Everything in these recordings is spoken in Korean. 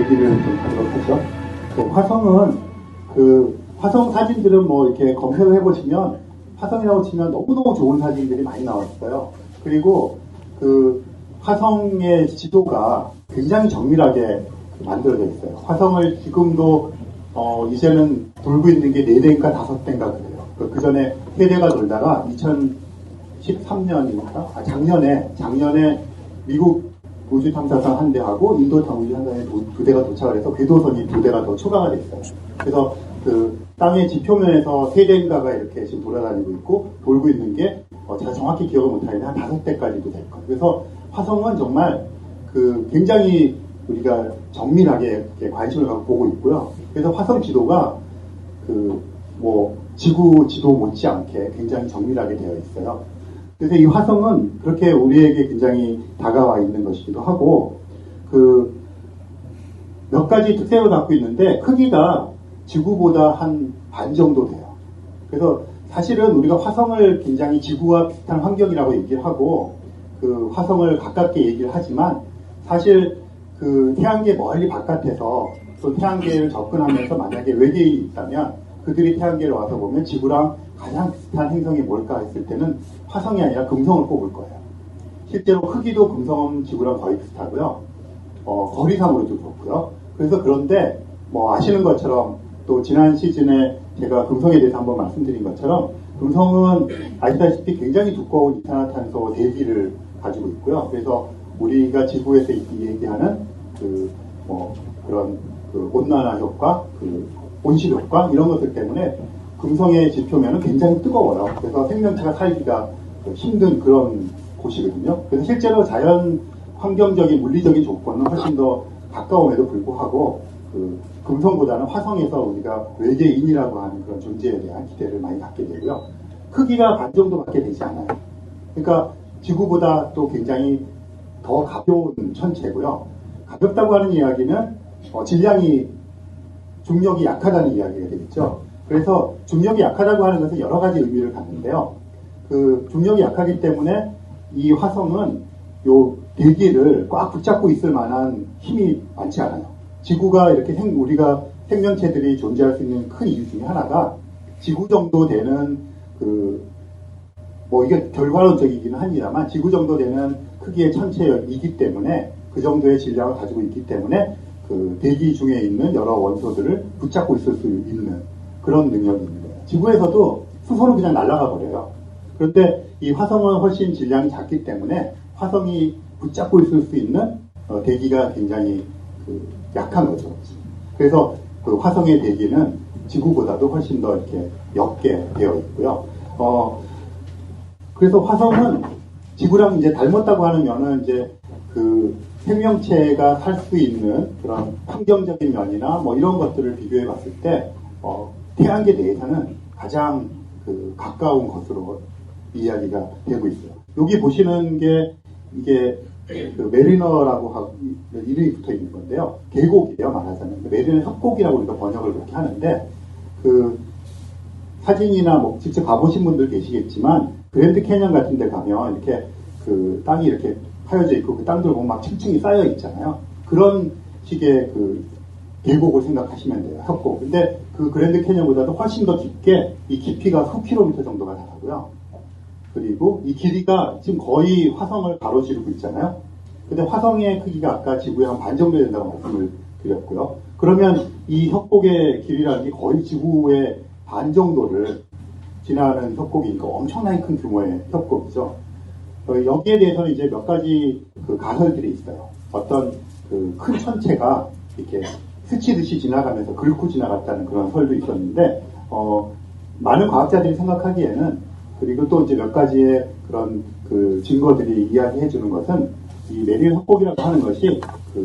얘기를 좀 하도록 하죠. 화성은 화성 사진들은 뭐 이렇게 검색을 해보시면 화성이라고 치면 너무너무 좋은 사진들이 많이 나왔어요. 그리고 화성의 지도가 굉장히 정밀하게 만들어져 있어요. 화성을 지금도 이제는 돌고 있는 게 4대인가 5대인가 그래요. 그 전에 3대가 돌다가 2013년인가? 작년에 미국 우주탐사선 1대하고 인도 우주탐사선 2대가 도착을 해서 궤도선이 2대가 더 추가가 됐어요. 그래서 땅의 지표면에서 3대인가가 이렇게 지금 돌아다니고 있고 돌고 있는 게 제가 정확히 기억을 못하는데 한 5대까지도 될 거예요. 그래서 화성은 정말 굉장히 우리가 정밀하게 관심을 갖고 보고 있고요. 그래서 화성 지도가 지구 지도 못지않게 굉장히 정밀하게 되어 있어요. 그래서 이 화성은 그렇게 우리에게 굉장히 다가와 있는 것이기도 하고 몇 가지 특색을 갖고 있는데 크기가 지구보다 한 반 정도 돼요. 그래서 사실은 우리가 화성을 굉장히 지구와 비슷한 환경이라고 얘기를 하고 화성을 가깝게 얘기를 하지만 사실 태양계 멀리 바깥에서 또 태양계를 접근하면서 만약에 외계인이 있다면 그들이 태양계를 와서 보면 지구랑 가장 비슷한 행성이 뭘까 했을 때는 화성이 아니라 금성을 꼽을 거예요. 실제로 크기도 금성은 지구랑 거의 비슷하고요. 거리상으로도 그렇고요. 그래서 그런데 아시는 것처럼 또 지난 시즌에 제가 금성에 대해서 한번 말씀드린 것처럼 금성은 아시다시피 굉장히 두꺼운 이산화탄소 대기를 가지고 있고요. 그래서 우리가 지구에서 얘기하는 그런 온난화 효과, 온실 효과 이런 것들 때문에 금성의 지표면은 굉장히 뜨거워요. 그래서 생명체가 살기가 힘든 그런 곳이거든요. 그래서 실제로 자연 환경적인 물리적인 조건은 훨씬 더 가까움에도 불구하고 금성보다는 화성에서 우리가 외계인이라고 하는 그런 존재에 대한 기대를 많이 갖게 되고요. 크기가 반 정도밖에 되지 않아요. 그러니까 지구보다 또 굉장히 더 가벼운 천체고요. 가볍다고 하는 이야기는 질량이 중력이 약하다는 이야기가 되겠죠. 그래서 중력이 약하다고 하는 것은 여러 가지 의미를 갖는데요. 중력이 약하기 때문에 이 화성은 요 대기를 꽉 붙잡고 있을 만한 힘이 많지 않아요. 지구가 이렇게 우리가 생명체들이 존재할 수 있는 큰 이유 중에 하나가 지구 정도 되는 이게 결과론적이기는 합니다만 지구 정도 되는 크기의 천체이기 때문에 그 정도의 질량을 가지고 있기 때문에 대기 중에 있는 여러 원소들을 붙잡고 있을 수 있는 그런 능력이 있는 거예요. 지구에서도 수소는 그냥 날아가 버려요. 그런데 이 화성은 훨씬 질량이 작기 때문에 화성이 붙잡고 있을 수 있는 대기가 굉장히 약한 거죠. 그래서 화성의 대기는 지구보다도 훨씬 더 이렇게 옅게 되어 있고요. 그래서 화성은 지구랑 이제 닮았다고 하는 면은 이제 생명체가 살 수 있는 그런 환경적인 면이나 이런 것들을 비교해 봤을 때 태양계 내에서는 가장 가까운 것으로 이야기가 되고 있어요. 여기 보시는 게 이게 메리너라고 이름이 붙어 있는 건데요. 계곡이에요, 말하자면. 메리너 협곡이라고 우리가 번역을 그렇게 하는데 사진이나 직접 가보신 분들 계시겠지만 그랜드 캐년 같은 데 가면 이렇게 땅이 이렇게 파여져 있고 그 땅들 보면 막 층층이 쌓여 있잖아요. 그런 식의 계곡을 생각하시면 돼요. 협곡. 근데 그랜드 캐년보다도 훨씬 더 깊게 이 깊이가 수킬로미터 정도가 나가고요. 그리고 이 길이가 지금 거의 화성을 가로지르고 있잖아요. 근데 화성의 크기가 아까 지구의 한 반 정도 된다고 말씀을 드렸고요. 그러면 이 협곡의 길이라는 게 거의 지구의 반 정도를 지나는 협곡이니까 엄청나게 큰 규모의 협곡이죠. 여기에 대해서는 이제 몇 가지 가설들이 있어요. 어떤 큰 천체가 이렇게 스치듯이 지나가면서 긁고 지나갔다는 그런 설도 있었는데, 많은 과학자들이 생각하기에는, 그리고 또 이제 몇 가지의 그런 증거들이 이야기해 주는 것은, 이 메리너 협곡이라고 하는 것이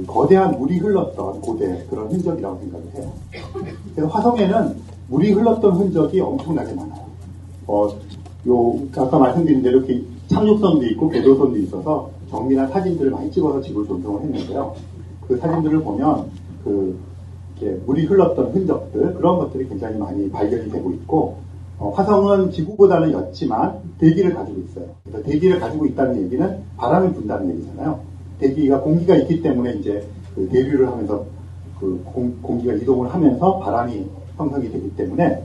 거대한 물이 흘렀던 고대 그런 흔적이라고 생각을 해요. 그래서 화성에는 물이 흘렀던 흔적이 엄청나게 많아요. 아까 말씀드린 대로 이렇게 착륙선도 있고 궤도선도 있어서 정밀한 사진들을 많이 찍어서 지구를 조성을 했는데요. 그 사진들을 보면 이렇게 물이 흘렀던 흔적들 그런 것들이 굉장히 많이 발견이 되고 있고 화성은 지구보다는 옅지만 대기를 가지고 있어요. 그래서 대기를 가지고 있다는 얘기는 바람이 분다는 얘기잖아요. 대기가 공기가 있기 때문에 이제 대류를 하면서 그 공기가 이동을 하면서 바람이 형성이 되기 때문에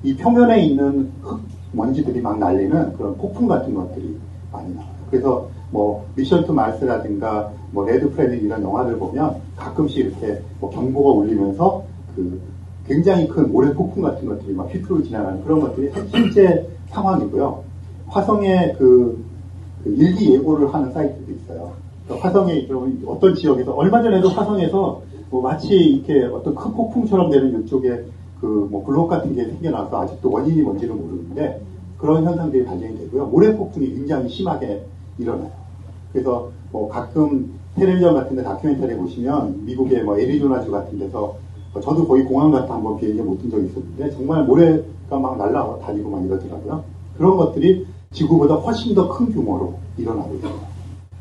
이 표면에 있는 흙 먼지들이 막 날리는 그런 폭풍 같은 것들이 많이 나와요. 그래서 뭐 미션 투 마스라든가 뭐 레드 플래닛 이런 영화들 보면 가끔씩 이렇게 뭐 경보가 울리면서 그 굉장히 큰 모래 폭풍 같은 것들이 막 휘투루 지나가는 그런 것들이 실제 상황이고요. 화성에 그 일기 예보를 하는 사이트도 있어요. 화성에 어떤 지역에서 얼마 전에도 화성에서 뭐 마치 이렇게 어떤 큰 폭풍처럼 되는 이쪽에 그 뭐 블록 같은 게 생겨나서 아직도 원인이 뭔지는 모르는데 그런 현상들이 발생이 되고요. 모래 폭풍이 굉장히 심하게 일어나요. 그래서 뭐 가끔 텔레비전 같은 데 다큐멘터리 보시면 미국의 뭐 애리조나주 같은 데서 저도 거의 공항 갔다 한번 비행기에 못 든 적이 있었는데 정말 모래가 막 날아다니고 막 이러더라고요. 그런 것들이 지구보다 훨씬 더 큰 규모로 일어나고 있어요.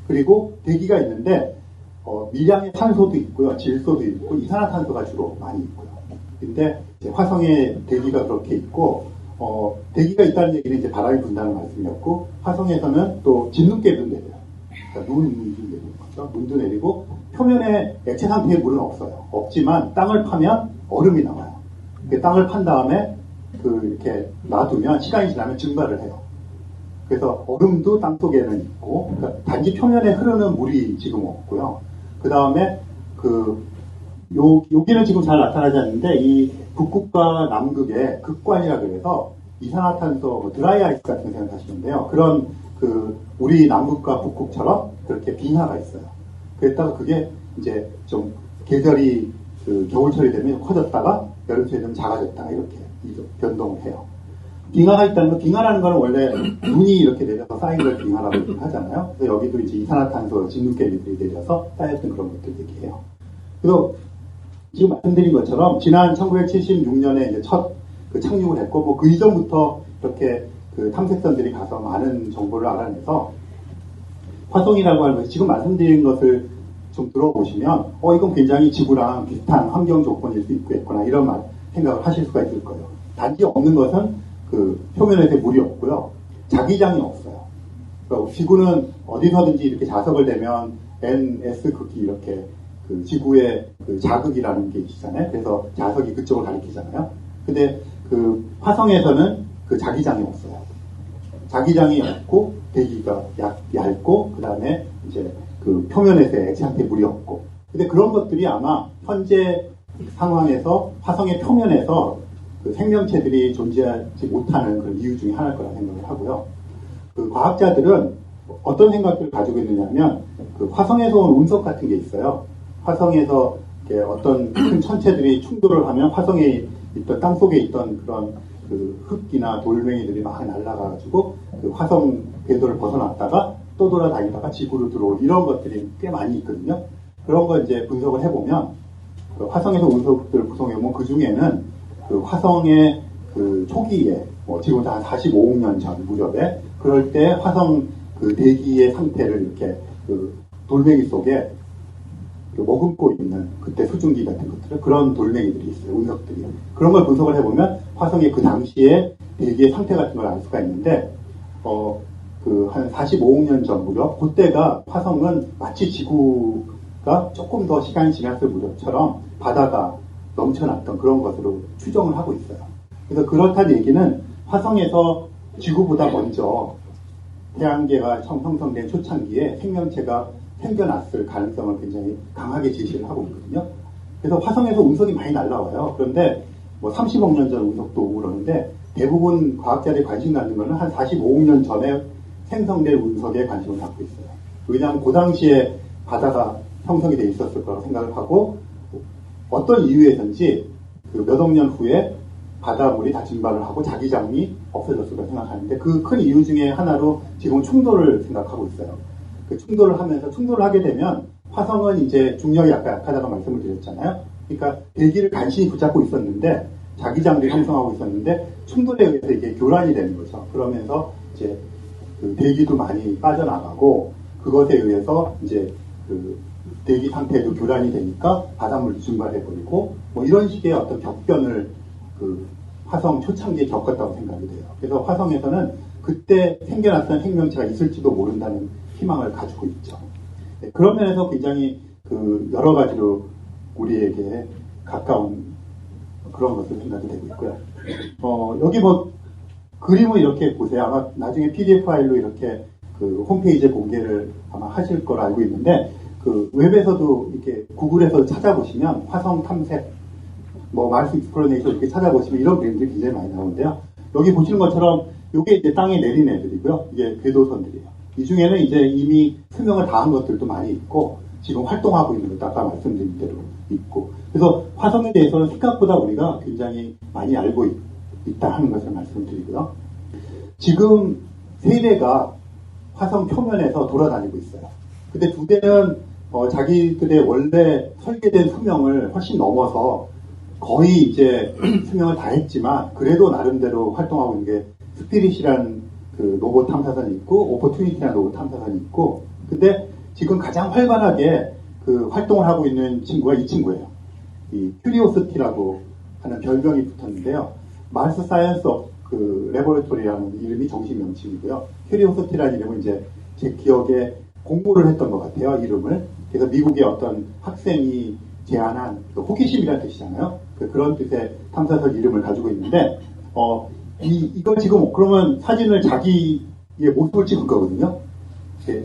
그리고 대기가 있는데 미량의 탄소도 있고요. 질소도 있고 이산화탄소가 주로 많이 있고요. 근데 이제 화성에 대기가 그렇게 있고 대기가 있다는 얘기는 이제 바람이 분다는 말씀이었고 화성에서는 또 진눈깨도 내려요. 그러니까 눈이 내리는 거죠. 눈도 내리고 표면에 액체 상태의 물은 없어요. 없지만 땅을 파면 얼음이 나와요. 그 땅을 판 다음에 이렇게 놔두면 시간이 지나면 증발을 해요. 그래서 얼음도 땅 속에는 있고, 그러니까 단지 표면에 흐르는 물이 지금 없고요. 그 다음에 여기는 지금 잘 나타나지 않는데 이 북극과 남극의 극관이라 그래서 이산화탄소 드라이 아이스 같은 거 생각하시는데요. 그런 우리 남극과 북극처럼 그렇게 빙하가 있어요. 그랬다가 그게 이제 좀 계절이 겨울철이 되면 커졌다가 여름철이 되면 작아졌다가 이렇게 변동을 해요. 빙하가 있다는 건, 빙하라는 거는 원래 눈이 이렇게 내려서 쌓인 걸 빙하라고 하잖아요. 그래서 여기도 이제 이산화탄소 진눈깨비들이 내려서 쌓였던 그런 것들 얘기해요. 그래서 지금 말씀드린 것처럼 지난 1976년에 이제 첫 착륙을 했고, 뭐 그 이전부터 이렇게 탐색선들이 가서 많은 정보를 알아내서 화성이라고 하는 것이 지금 말씀드린 것을 좀 들어보시면, 이건 굉장히 지구랑 비슷한 환경 조건일 수 있겠구나, 이런 생각을 하실 수가 있을 거예요. 단지 없는 것은 표면에 물이 없고요. 자기장이 없어요. 그러니까 지구는 어디서든지 이렇게 자석을 대면 NS 극이 이렇게 지구의 자극이라는 게 있잖아요. 그래서 자석이 그쪽을 가리키잖아요. 근데 화성에서는 자기장이 없어요. 자기장이 없고 대기가 얇고 그 다음에 이제 표면에서 액체 상태의 물이 없고. 근데 그런 것들이 아마 현재 상황에서 화성의 표면에서 생명체들이 존재하지 못하는 그런 이유 중에 하나일 거라 생각을 하고요. 과학자들은 어떤 생각들을 가지고 있느냐면 화성에서 온 운석 같은 게 있어요. 화성에서 어떤 큰 천체들이 충돌을 하면 화성에 있던 땅속에 있던 그런 흙이나 돌멩이들이 막 날아가가지고 화성 궤도를 벗어났다가 또 돌아다니다가 지구로 들어올 이런 것들이 꽤 많이 있거든요. 그런 거 이제 분석을 해보면 화성에서 운석들을 구성해보면 그 중에는 화성의 초기에 지금부터 한 45억 년 전 무렵에 그럴 때 화성 대기의 상태를 이렇게 돌멩이 속에 머금고 있는 그때 수증기 같은 것들 그런 돌멩이들이 있어요. 운석들이. 그런 걸 분석을 해보면 화성의 그 당시에 대기의 상태 같은 걸 알 수가 있는데 한 45억 년 전 무렵 그때가 화성은 마치 지구가 조금 더 시간이 지났을 무렵처럼 바다가 넘쳐났던 그런 것으로 추정을 하고 있어요. 그래서 그렇다는 얘기는 화성에서 지구보다 먼저 태양계가 형성된 초창기에 생명체가 생겨났을 가능성을 굉장히 강하게 제시를 하고 있거든요. 그래서 화성에서 운석이 많이 날라와요. 그런데 뭐 30억 년 전 운석도 오고 그러는데 대부분 과학자들이 관심 갖는 거는 한 45억 년 전에 생성된 운석에 관심을 갖고 있어요. 왜냐하면 그 당시에 바다가 형성이 돼 있었을 거라고 생각을 하고 어떤 이유에선지 몇 억 년 후에 바닷물이 다 증발을 하고 자기장이 없어졌을 거라고 생각하는데 그 큰 이유 중에 하나로 지금 충돌을 생각하고 있어요. 충돌을 하면서 충돌을 하게 되면 화성은 이제 중력이 아까 약하다고 말씀을 드렸잖아요. 그러니까 대기를 간신히 붙잡고 있었는데 자기장도 형성하고 있었는데 충돌에 의해서 이게 교란이 되는 거죠. 그러면서 이제 대기도 많이 빠져나가고 그것에 의해서 이제 대기 상태도 교란이 되니까 바닷물도 증발해버리고 뭐 이런 식의 어떤 격변을 화성 초창기에 겪었다고 생각이 돼요. 그래서 화성에서는 그때 생겨났던 생명체가 있을지도 모른다는 희망을 가지고 있죠. 네, 그런 면에서 굉장히 여러 가지로 우리에게 가까운 그런 것으로 생각이 되고 있고요. 여기 그림을 이렇게 보세요. 아마 나중에 PDF 파일로 이렇게 그 홈페이지에 공개를 아마 하실 거로 알고 있는데, 그 웹에서도 이렇게 구글에서 찾아보시면 화성 탐색, 마르스 익스플로레이션 이렇게 찾아보시면 이런 그림들이 굉장히 많이 나오는데요. 여기 보시는 것처럼 이게 이제 땅에 내린 애들이고요. 이게 궤도선들이에요. 이 중에는 이제 이미 수명을 다한 것들도 많이 있고, 지금 활동하고 있는 것도 아까 말씀드린 대로 있고, 그래서 화성에 대해서는 생각보다 우리가 굉장히 많이 알고 있다 하는 것을 말씀드리고요. 지금 3대가 화성 표면에서 돌아다니고 있어요. 근데 2대는 자기들의 원래 설계된 수명을 훨씬 넘어서 거의 이제 수명을 다 했지만, 그래도 나름대로 활동하고 있는 게 스피릿이라는 그 로봇 탐사선이 있고, 오퍼튜니티라는 로봇 탐사선이 있고, 근데 지금 가장 활발하게 그 활동을 하고 있는 친구가 이 친구예요. 이 큐리오시티라고 하는 별명이 붙었는데요. 마르스 사이언스 그 레보레토리라는 이름이 정식 명칭이고요. 큐리오시티라는 이름은 이제 제 기억에 공모를 했던 것 같아요, 이름을. 그래서 미국의 어떤 학생이 제안한 그 호기심이라는 뜻이잖아요. 그런 뜻의 탐사선 이름을 가지고 있는데, 이걸 지금 그러면 사진을 자기의 모습을 찍은 거거든요.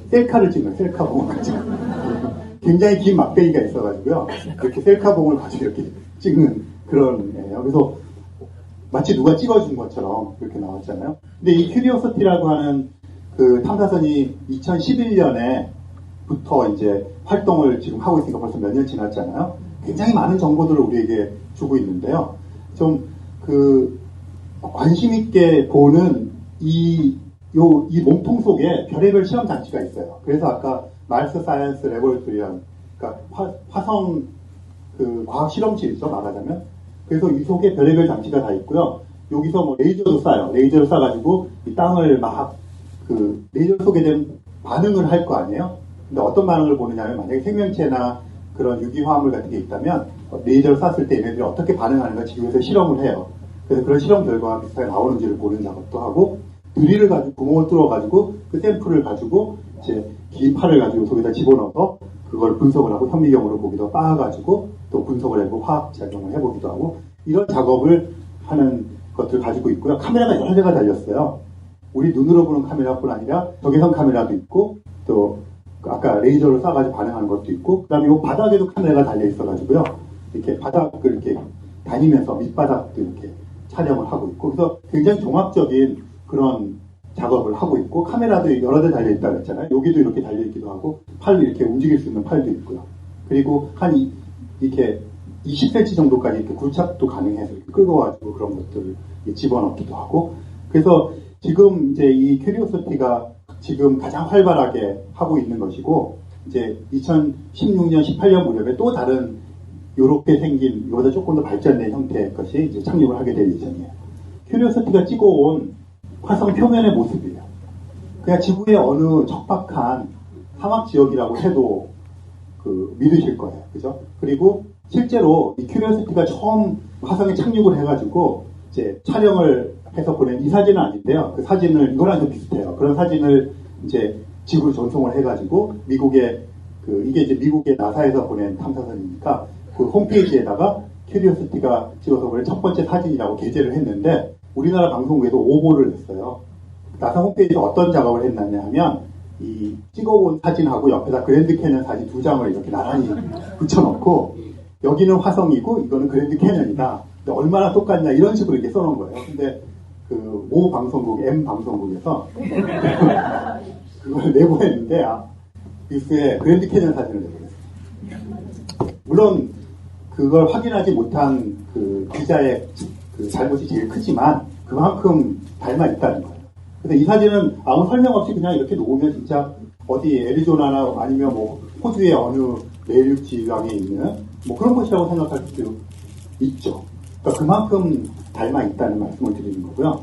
셀카를 찍는 셀카봉을 가지고 굉장히 긴 막대기가 있어가지고요. 이렇게 셀카봉을 가지고 이렇게 찍는 그런 애예요. 그래서 마치 누가 찍어준 것처럼 이렇게 나왔잖아요. 근데 이 큐리오시티라고 하는 그 탐사선이 2011년에부터 이제 활동을 지금 하고 있으니까 벌써 몇 년 지났잖아요. 굉장히 많은 정보들을 우리에게 주고 있는데요. 좀 관심 있게 보는 이 몸통 속에 별의별 실험 장치가 있어요. 그래서 아까 마르스 사이언스 레보레토리라는, 그러니까 화성 그 과학 실험실이죠, 말하자면. 그래서 이 속에 별의별 장치가 다 있고요. 여기서 레이저도 쏴요. 레이저를 쏴가지고 이 땅을 막 그 레이저 속에 된 반응을 할 거 아니에요? 근데 어떤 반응을 보느냐면, 만약에 생명체나 그런 유기화합물 같은 게 있다면 레이저를 쐈을 때 얘네들이 어떻게 반응하는가 지구에서 실험을 해요. 그래서 그런 실험 결과가 비슷하게 나오는지를 보는 작업도 하고, 드릴을 가지고 구멍을 뚫어가지고 그 샘플을 가지고 이제 긴 팔을 가지고 속에다 집어넣어서 그걸 분석을 하고 현미경으로 보기도 빻아가지고 또 분석을 해보고 화학 작용을 해보기도 하고, 이런 작업을 하는 것들을 가지고 있고요. 카메라가 여러 대가 달렸어요. 우리 눈으로 보는 카메라뿐 아니라 적외선 카메라도 있고, 또 아까 레이저를 쏴가지고 반응하는 것도 있고, 그 다음에 이 바닥에도 카메라가 달려 있어가지고요. 이렇게 바닥을 이렇게 다니면서 밑바닥도 이렇게 촬영을 하고 있고, 그래서 굉장히 종합적인 그런 작업을 하고 있고, 카메라도 여러 대 달려있다고 했잖아요. 여기도 이렇게 달려있기도 하고, 팔로 이렇게 움직일 수 있는 팔도 있고요. 그리고 이렇게 20cm 정도까지 이렇게 굴착도 가능해서 이렇게 끌고 가지고 그런 것들을 집어넣기도 하고, 그래서 지금 이제 이 큐리오시티가 지금 가장 활발하게 하고 있는 것이고, 이제 2016년, 18년 무렵에 또 다른 요렇게 생긴, 이보다 조금 더 발전된 형태의 것이 이제 착륙을 하게 될 예정이에요. 큐리오시티가 찍어온 화성 표면의 모습이에요. 그냥 지구의 어느 척박한 사막 지역이라고 해도 믿으실 거예요. 그죠? 그리고 실제로 이 큐리오시티가 처음 화성에 착륙을 해가지고 이제 촬영을 해서 보낸 이 사진은 아닌데요. 그 사진을, 이거랑 좀 비슷해요. 그런 사진을 이제 지구로 전송을 해가지고 미국의 이게 이제 미국의 나사에서 보낸 탐사선이니까 그 홈페이지에다가 큐리오시티가 찍어서 보낸 첫 번째 사진이라고 게재를 했는데, 우리나라 방송국에도 오보를 했어요. 나사 홈페이지에 어떤 작업을 했느냐 하면, 이 찍어온 사진하고 옆에다 그랜드 캐년 사진 2장을 이렇게 나란히 붙여놓고, 여기는 화성이고 이거는 그랜드 캐년이다. 근데 얼마나 똑같냐 이런 식으로 이렇게 써놓은 거예요. 근데 모 방송국, M 방송국에서 그걸 내보냈는데, 뉴스에 그랜드 캐년 사진을 내보냈어요. 물론 그걸 확인하지 못한 그 기자의 그 잘못이 제일 크지만 그만큼 닮아 있다는 거예요. 그래서 이 사진은 아무 설명 없이 그냥 이렇게 놓으면 진짜 어디 애리조나나 아니면 호주의 어느 내륙 지방에 있는 그런 곳이라고 생각할 수 있죠. 그러니까 그만큼 닮아 있다는 말씀을 드리는 거고요.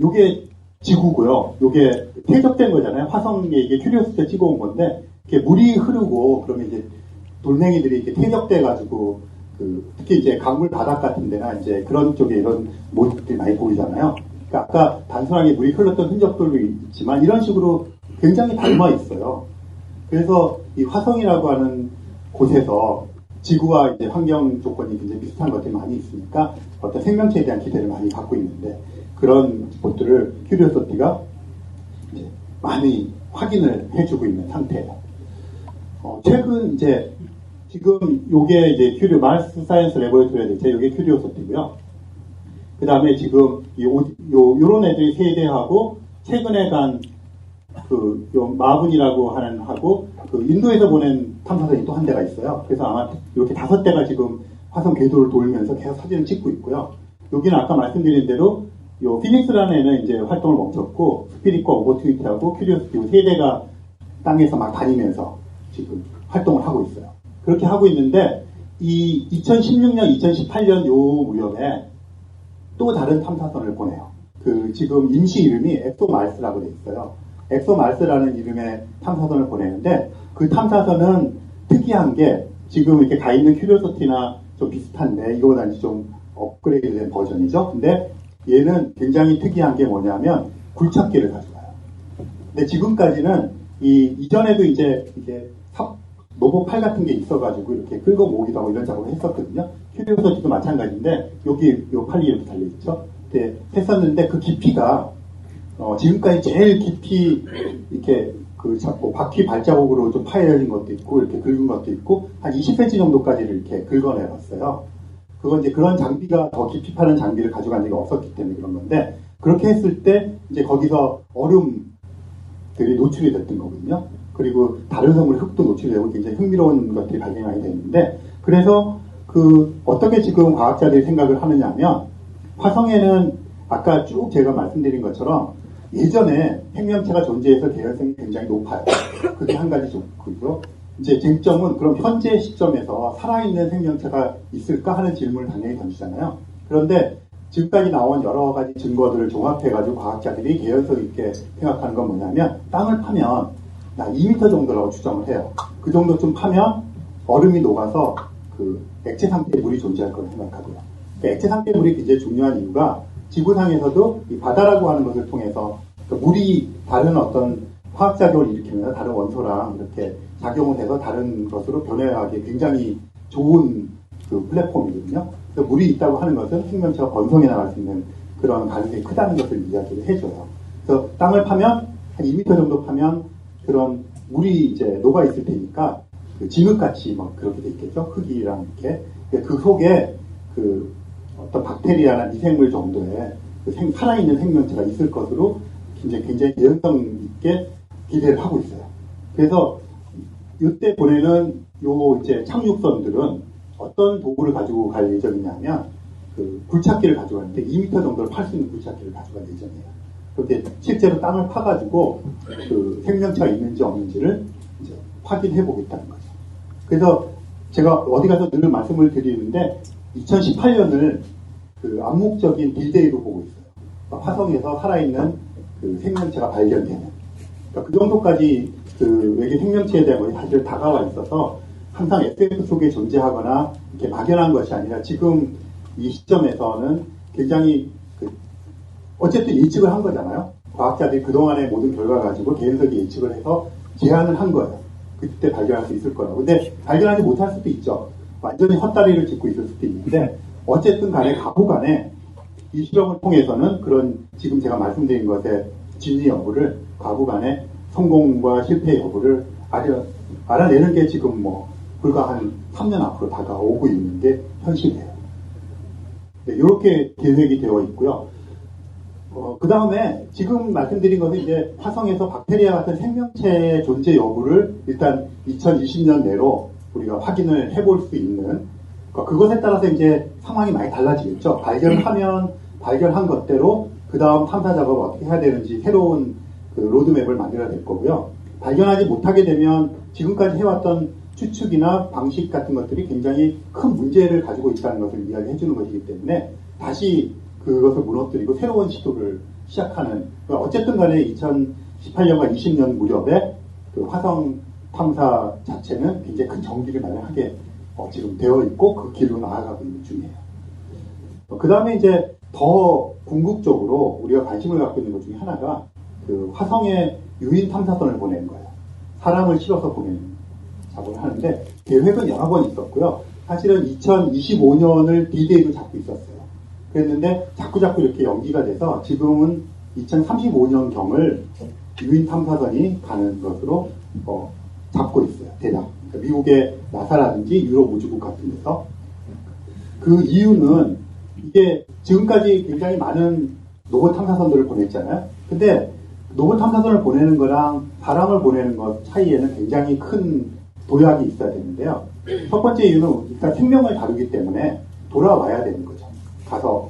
요게 지구고요. 요게 퇴적된 거잖아요. 화성에 이게 큐리오시티에 찍어온 건데, 이렇게 물이 흐르고 그러면 이제 돌멩이들이 이렇게 퇴적돼가지고 특히 이제 강물 바닥 같은 데나 이제 그런 쪽에 이런 모습들이 많이 보이잖아요. 그러니까 아까 단순하게 물이 흘렀던 흔적들도 있지만 이런 식으로 굉장히 닮아 있어요. 그래서 이 화성이라고 하는 곳에서 지구와 이제 환경 조건이 굉장히 비슷한 것들이 많이 있으니까 어떤 생명체에 대한 기대를 많이 갖고 있는데 그런 것들을 큐리오시티가 이제 많이 확인을 해주고 있는 상태예요. 최근 이제 지금 요게 이제 마스 사이언스 레보레토리가 되죠. 요게 큐리오시티고요. 그 다음에 지금 요런 애들이 세대하고 최근에 간 요 마분이라고 하고 그 인도에서 보낸 탐사선이 또 한 대가 있어요. 그래서 아마 이렇게 5대가 지금 화성 궤도를 돌면서 계속 사진을 찍고 있고요. 여기는 아까 말씀드린 대로 요 피닉스라는 애는 이제 활동을 멈췄고 스피릿과 오버튜니티하고 큐리오시티 요 3대가 땅에서 막 다니면서 지금 활동을 하고 있어요. 그렇게 하고 있는데 이 2016년, 2018년 요 무렵에 또 다른 탐사선을 보내요. 지금 임시 이름이 엑소말스라고 돼 있어요. 엑소말스라는 이름의 탐사선을 보내는데 그 탐사선은 특이한 게 지금 이렇게 가 있는 큐리오시티나 좀 비슷한데 이거보다 좀 업그레이드된 버전이죠. 근데 얘는 굉장히 특이한 게 뭐냐면 굴착기를 가져가요. 근데 지금까지는 이전에도 이제 이게 로봇팔 같은 게 있어가지고 이렇게 끌고 모으기도 하고 이런 작업을 했었거든요. 큐리오시티도 마찬가지인데 여기 요 팔이 이렇게 달려있죠. 네, 했었는데 그 깊이가 지금까지 제일 깊이 이렇게 바퀴 발자국으로 좀 파여진 것도 있고 이렇게 긁은 것도 있고 한 20cm 정도까지를 이렇게 긁어내봤어요. 그건 이제 그런 장비가 더 깊이 파는 장비를 가져간 적이 없었기 때문에 그런 건데 그렇게 했을 때 이제 거기서 얼음들이 노출이 됐던 거거든요. 그리고 다른 성물 흙도 노출이 되고 굉장히 흥미로운 것들이 발견이 많이 되는데 그래서 어떻게 지금 과학자들이 생각을 하느냐면 화성에는 아까 쭉 제가 말씀드린 것처럼 예전에 생명체가 존재해서 개연성이 굉장히 높아요. 그게 한 가지 좋고요. 이제 쟁점은 그럼 현재 시점에서 살아있는 생명체가 있을까 하는 질문을 당연히 던지잖아요. 그런데 지금까지 나온 여러 가지 증거들을 종합해가지고 과학자들이 개연성 있게 생각하는 건 뭐냐면 땅을 파면 2m 정도라고 추정을 해요. 그 정도 좀 파면 얼음이 녹아서 액체 상태의 물이 존재할 거라고 생각하고요. 액체 상태의 물이 굉장히 중요한 이유가 지구상에서도 이 바다라고 하는 것을 통해서 물이 다른 어떤 화학작용을 일으키면서 다른 원소랑 이렇게 작용을 해서 다른 것으로 변해가기 굉장히 좋은 플랫폼이거든요. 그래서 물이 있다고 하는 것은 생명체가 번성해 나갈 수 있는 그런 가능성이 크다는 것을 이야기를 해줘요. 그래서 땅을 파면 한 2m 정도 파면 그런 물이 이제 녹아 있을 테니까 진흙같이 막 그렇게 돼 있겠죠. 흙이랑 이렇게. 그 속에 어떤 박테리아나 미생물 정도의 살아있는 생명체가 있을 것으로 굉장히 개연성 있게 기대를 하고 있어요. 그래서 이때 보내는 이제 착륙선들은 어떤 도구를 가지고 갈 예정이냐면 굴착기를 가져가는데 2m 정도를 팔 수 있는 굴착기를 가져갈 예정이에요. 그렇게 실제로 땅을 파가지고 생명체가 있는지 없는지를 이제 확인해 보겠다는 거죠. 그래서 제가 어디 가서 늘 말씀을 드리는데 2018년을 암묵적인 딜데이로 보고 있어요. 그러니까 화성에서 살아있는 생명체가 발견되는. 그러니까 그 정도까지 외계 생명체에 대한 것이 사실 다가와 있어서 항상 SF 속에 존재하거나 이렇게 막연한 것이 아니라 지금 이 시점에서는 굉장히 어쨌든 예측을 한 거잖아요. 과학자들이 그동안의 모든 결과 가지고 개연성의 예측을 해서 제안을 한 거예요. 그때 발견할 수 있을 거라고. 근데 발견하지 못할 수도 있죠. 완전히 헛다리를 짚고 있을 수도 있는데 어쨌든 간에 가부간에 이 실험을 통해서는 그런 지금 제가 말씀드린 것의 진위 여부를 가부간에 성공과 실패 여부를 알아내는 게 지금 불과 한 3년 앞으로 다가오고 있는 게 현실이에요. 네, 이렇게 계획이 되어 있고요. 그 다음에 지금 말씀드린 것은 이제 화성에서 박테리아 같은 생명체의 존재 여부를 일단 2020년 내로 우리가 확인을 해볼 수 있는 그것에 따라서 이제 상황이 많이 달라지겠죠. 발견한 것대로 그 다음 탐사 작업을 어떻게 해야 되는지 새로운 로드맵을 만들어야 될 거고요. 발견하지 못하게 되면 지금까지 해왔던 추측이나 방식 같은 것들이 굉장히 큰 문제를 가지고 있다는 것을 이야기해 주는 것이기 때문에 다시 그것을 무너뜨리고 새로운 시도를 시작하는, 어쨌든 간에 2018년과 20년 무렵에 화성 탐사 자체는 굉장히 큰 전기를 마련하게 지금 되어 있고 그 길로 나아가고 있는 중이에요. 그 다음에 이제 더 궁극적으로 우리가 관심을 갖고 있는 것 중에 하나가 화성에 유인 탐사선을 보내는 거예요. 사람을 실어서 보내는 작업을 하는데 계획은 여러 번 있었고요. 사실은 2025년을 D-Day로 잡고 있었어요. 그랬는데 자꾸 이렇게 연기가 돼서 지금은 2035년경을 유인 탐사선이 가는 것으로 잡고 있어요. 대략. 그러니까 미국의 나사라든지 유럽 우주국 같은 데서. 그 이유는 이게 지금까지 굉장히 많은 로봇 탐사선들을 보냈잖아요. 근데 로봇 탐사선을 보내는 거랑 사람을 보내는 것 차이에는 굉장히 큰 도약이 있어야 되는데요. 첫 번째 이유는 일단 생명을 다루기 때문에 돌아와야 되는 거죠. 가서.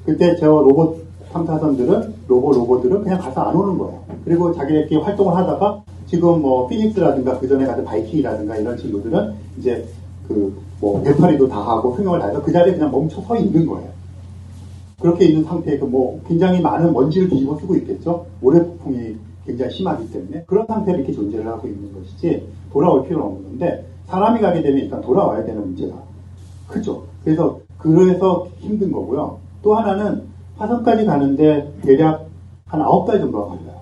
그때 저 로봇 탐사선들은, 로봇들은 그냥 가서 안 오는 거예요. 그리고 자기네끼리 활동을 하다가 지금 뭐 피닉스라든가 그 전에 갔던 바이킹이라든가 이런 친구들은 이제 배터리도 다 하고 흥행을 다 해서 그 자리에 그냥 멈춰 서 있는 거예요. 그렇게 있는 상태에서 굉장히 많은 먼지를 뒤집어 쓰고 있겠죠. 모래폭풍이 굉장히 심하기 때문에 그런 상태로 이렇게 존재를 하고 있는 것이지 돌아올 필요는 없는 건데 사람이 가게 되면 일단 돌아와야 되는 문제가 크죠. 그래서 힘든 거고요. 또 하나는 화성까지 가는데 대략 한 9달 정도가 걸려요.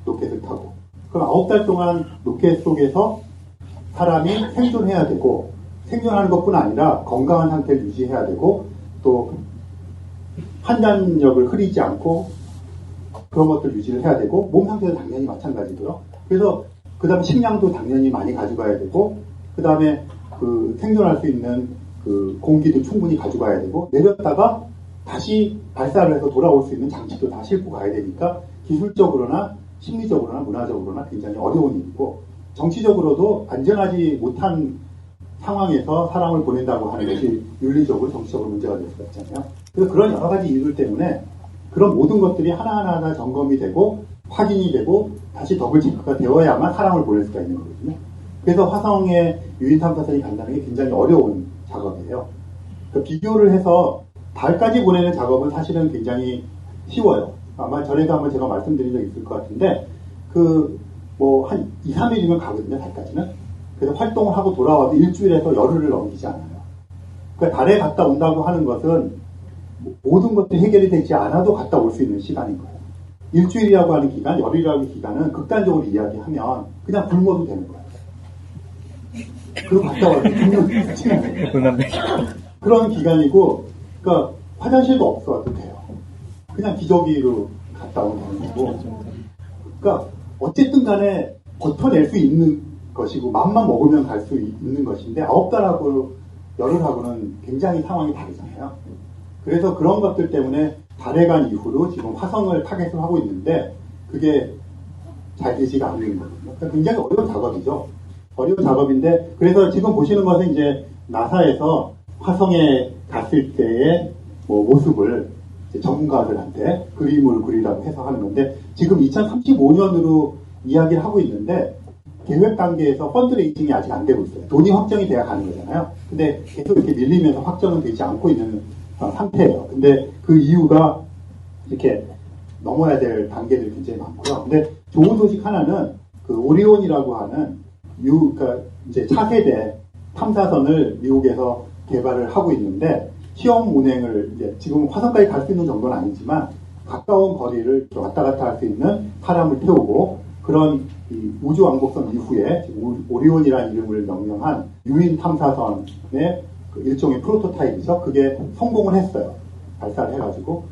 로켓을 타고. 그럼 9달 동안 로켓 속에서 사람이 생존해야 되고 생존하는 것뿐 아니라 건강한 상태를 유지해야 되고 또 판단력을 흐리지 않고 그런 것들을 유지를 해야 되고 몸 상태도 당연히 마찬가지고요. 그래서 그 다음에 식량도 당연히 많이 가져가야 되고 그 다음에 생존할 수 있는 공기도 충분히 가져가야 되고 내렸다가 다시 발사를 해서 돌아올 수 있는 장치도 다 싣고 가야 되니까 기술적으로나 심리적으로나 문화적으로나 굉장히 어려운 일이고 정치적으로도 안전하지 못한 상황에서 사람을 보낸다고 하는 것이 윤리적으로 정치적으로 문제가 될 수가 있잖아요. 그래서 그런 여러 가지 이유들 때문에 그런 모든 것들이 하나하나 점검이 되고 확인이 되고 다시 더블 체크가 되어야만 사람을 보낼 수가 있는 거거든요. 그래서 화성에 유인 탐사선이 간다는 게 굉장히 어려운 작업이에요. 그러니까 비교를 해서 달까지 보내는 작업은 사실은 굉장히 쉬워요. 아마 전에도 한번 제가 말씀드린 적이 있을 것 같은데 한 2, 3일이면 가거든요. 달까지는. 그래서 활동을 하고 돌아와도 일주일에서 열흘을 넘기지 않아요. 그러니까 달에 갔다 온다고 하는 것은 모든 것들이 해결이 되지 않아도 갔다 올 수 있는 시간인 거예요. 일주일이라고 하는 기간, 열흘이라고 하는 기간은 극단적으로 이야기하면 그냥 굶어도 되는 거예요. 그리고 갔다 와도 굶는 시간이에요. 그런 기간이고 그러니까 화장실도 없어도 돼요. 그냥 기저귀로 갔다 오는 거고. 그러니까 어쨌든 간에 버텨낼 수 있는 것이고 맘만 먹으면 갈 수 있는 것인데 9달하고 열흘하고는 굉장히 상황이 다르잖아요. 그래서 그런 것들 때문에 달에 간 이후로 지금 화성을 타겟을 하고 있는데 그게 잘 되지가 않는 거거든요. 그러니까 굉장히 어려운 작업이죠. 어려운 작업인데 그래서 지금 보시는 것은 이제 나사에서 화성에 갔을 때의 모습을 전문가들한테 그림을 그리라고 해서 하는 건데 지금 2035년으로 이야기를 하고 있는데 계획 단계에서 펀드레이징이 아직 안 되고 있어요. 돈이 확정이 돼야 가는 거잖아요. 근데 계속 이렇게 밀리면서 확정은 되지 않고 있는 상태예요. 근데 그 이유가 이렇게 넘어야 될 단계들이 굉장히 많고요. 근데 좋은 소식 하나는 오리온이라고 하는 그러니까 이제 차세대 탐사선을 미국에서 개발을 하고 있는데 시험 운행을 이제 지금 화성까지 갈 수 있는 정도는 아니지만 가까운 거리를 왔다 갔다 할 수 있는 사람을 태우고 그런 우주 왕복선 이후에 오리온이라는 이름을 명명한 유인 탐사선의 일종의 프로토타입이죠. 그게 성공을 했어요. 발사를 해가지고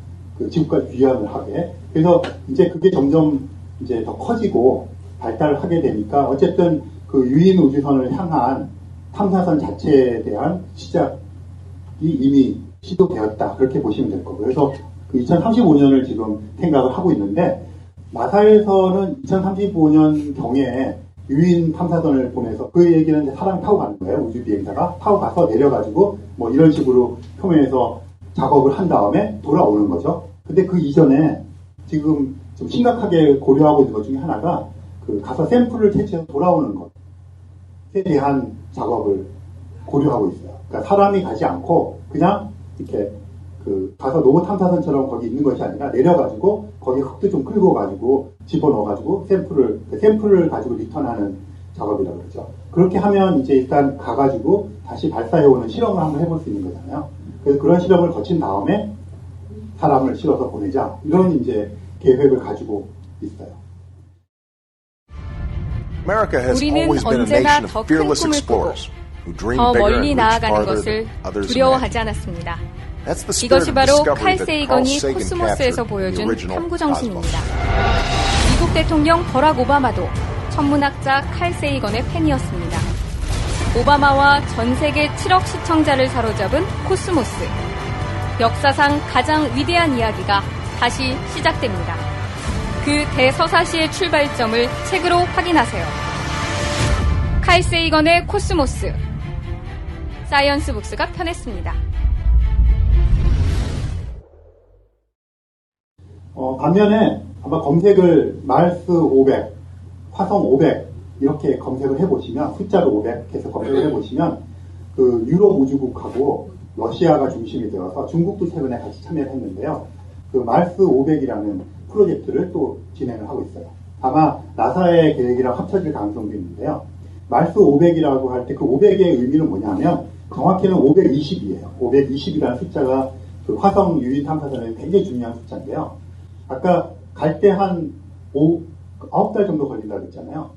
지구까지 귀환을 하게. 그래서 이제 그게 점점 이제 더 커지고 발달을 하게 되니까 어쨌든 유인 우주선을 향한 탐사선 자체에 대한 시작이 이미 시도되었다. 그렇게 보시면 될 거고요. 그래서 2035년을 지금 생각을 하고 있는데 나사에서는 2035년 경에 유인 탐사선을 보내서 그 얘기는 이제 사람 타고 가는 거예요. 우주 비행사가 타고 가서 내려가지고 이런 식으로 표면에서 작업을 한 다음에 돌아오는 거죠. 근데 그 이전에 지금 좀 심각하게 고려하고 있는 것 중에 하나가 가서 샘플을 채취해서 돌아오는 것에 대한 작업을 고려하고 있어요. 그러니까 사람이 가지 않고 그냥 이렇게 가서 로봇 탐사선처럼 거기 있는 것이 아니라 내려가지고 거기 흙도 좀 끌고 가지고 집어넣어가지고 샘플을 가지고 리턴하는 작업이라고 그러죠. 그렇게 하면 이제 일단 가가지고 다시 발사해오는 실험을 한번 해볼 수 있는 거잖아요. 그래서 그런 실험을 거친 다음에 사람을 실어서 보내자 이런 이제 계획을 가지고 있어요. America has always been a nation of fearless explorers. 더 멀리 나아가는 것을 두려워하지 않았습니다. 이것이 바로 칼 세이건이 코스모스에서 보여준 탐구 정신입니다. 미국 대통령 버락 오바마도 천문학자 칼 세이건의 팬이었습니다. 오바마와 전 세계 7억 시청자를 사로잡은 코스모스. 역사상 가장 위대한 이야기가 다시 시작됩니다. 그 대서사시의 출발점을 책으로 확인하세요. 칼 세이건의 코스모스. 사이언스 북스가 펴냈습니다. 반면에 아마 검색을 마르스 500, 화성 500 이렇게 검색을 해보시면 숫자로 500 해서 검색을 해보시면 그 유럽 우주국하고 러시아가 중심이 되어서 중국도 최근에 같이 참여를 했는데요. 그 마르스 500이라는 프로젝트를 또 진행을 하고 있어요. 아마 나사의 계획이랑 합쳐질 가능성도 있는데요. 마르스 500이라고 할 때 그 500의 의미는 뭐냐면 정확히는 520이에요. 520이라는 숫자가 그 화성 유인 탐사선에 굉장히 중요한 숫자인데요. 아까 갈 때 한 9달 정도 걸린다고 했잖아요.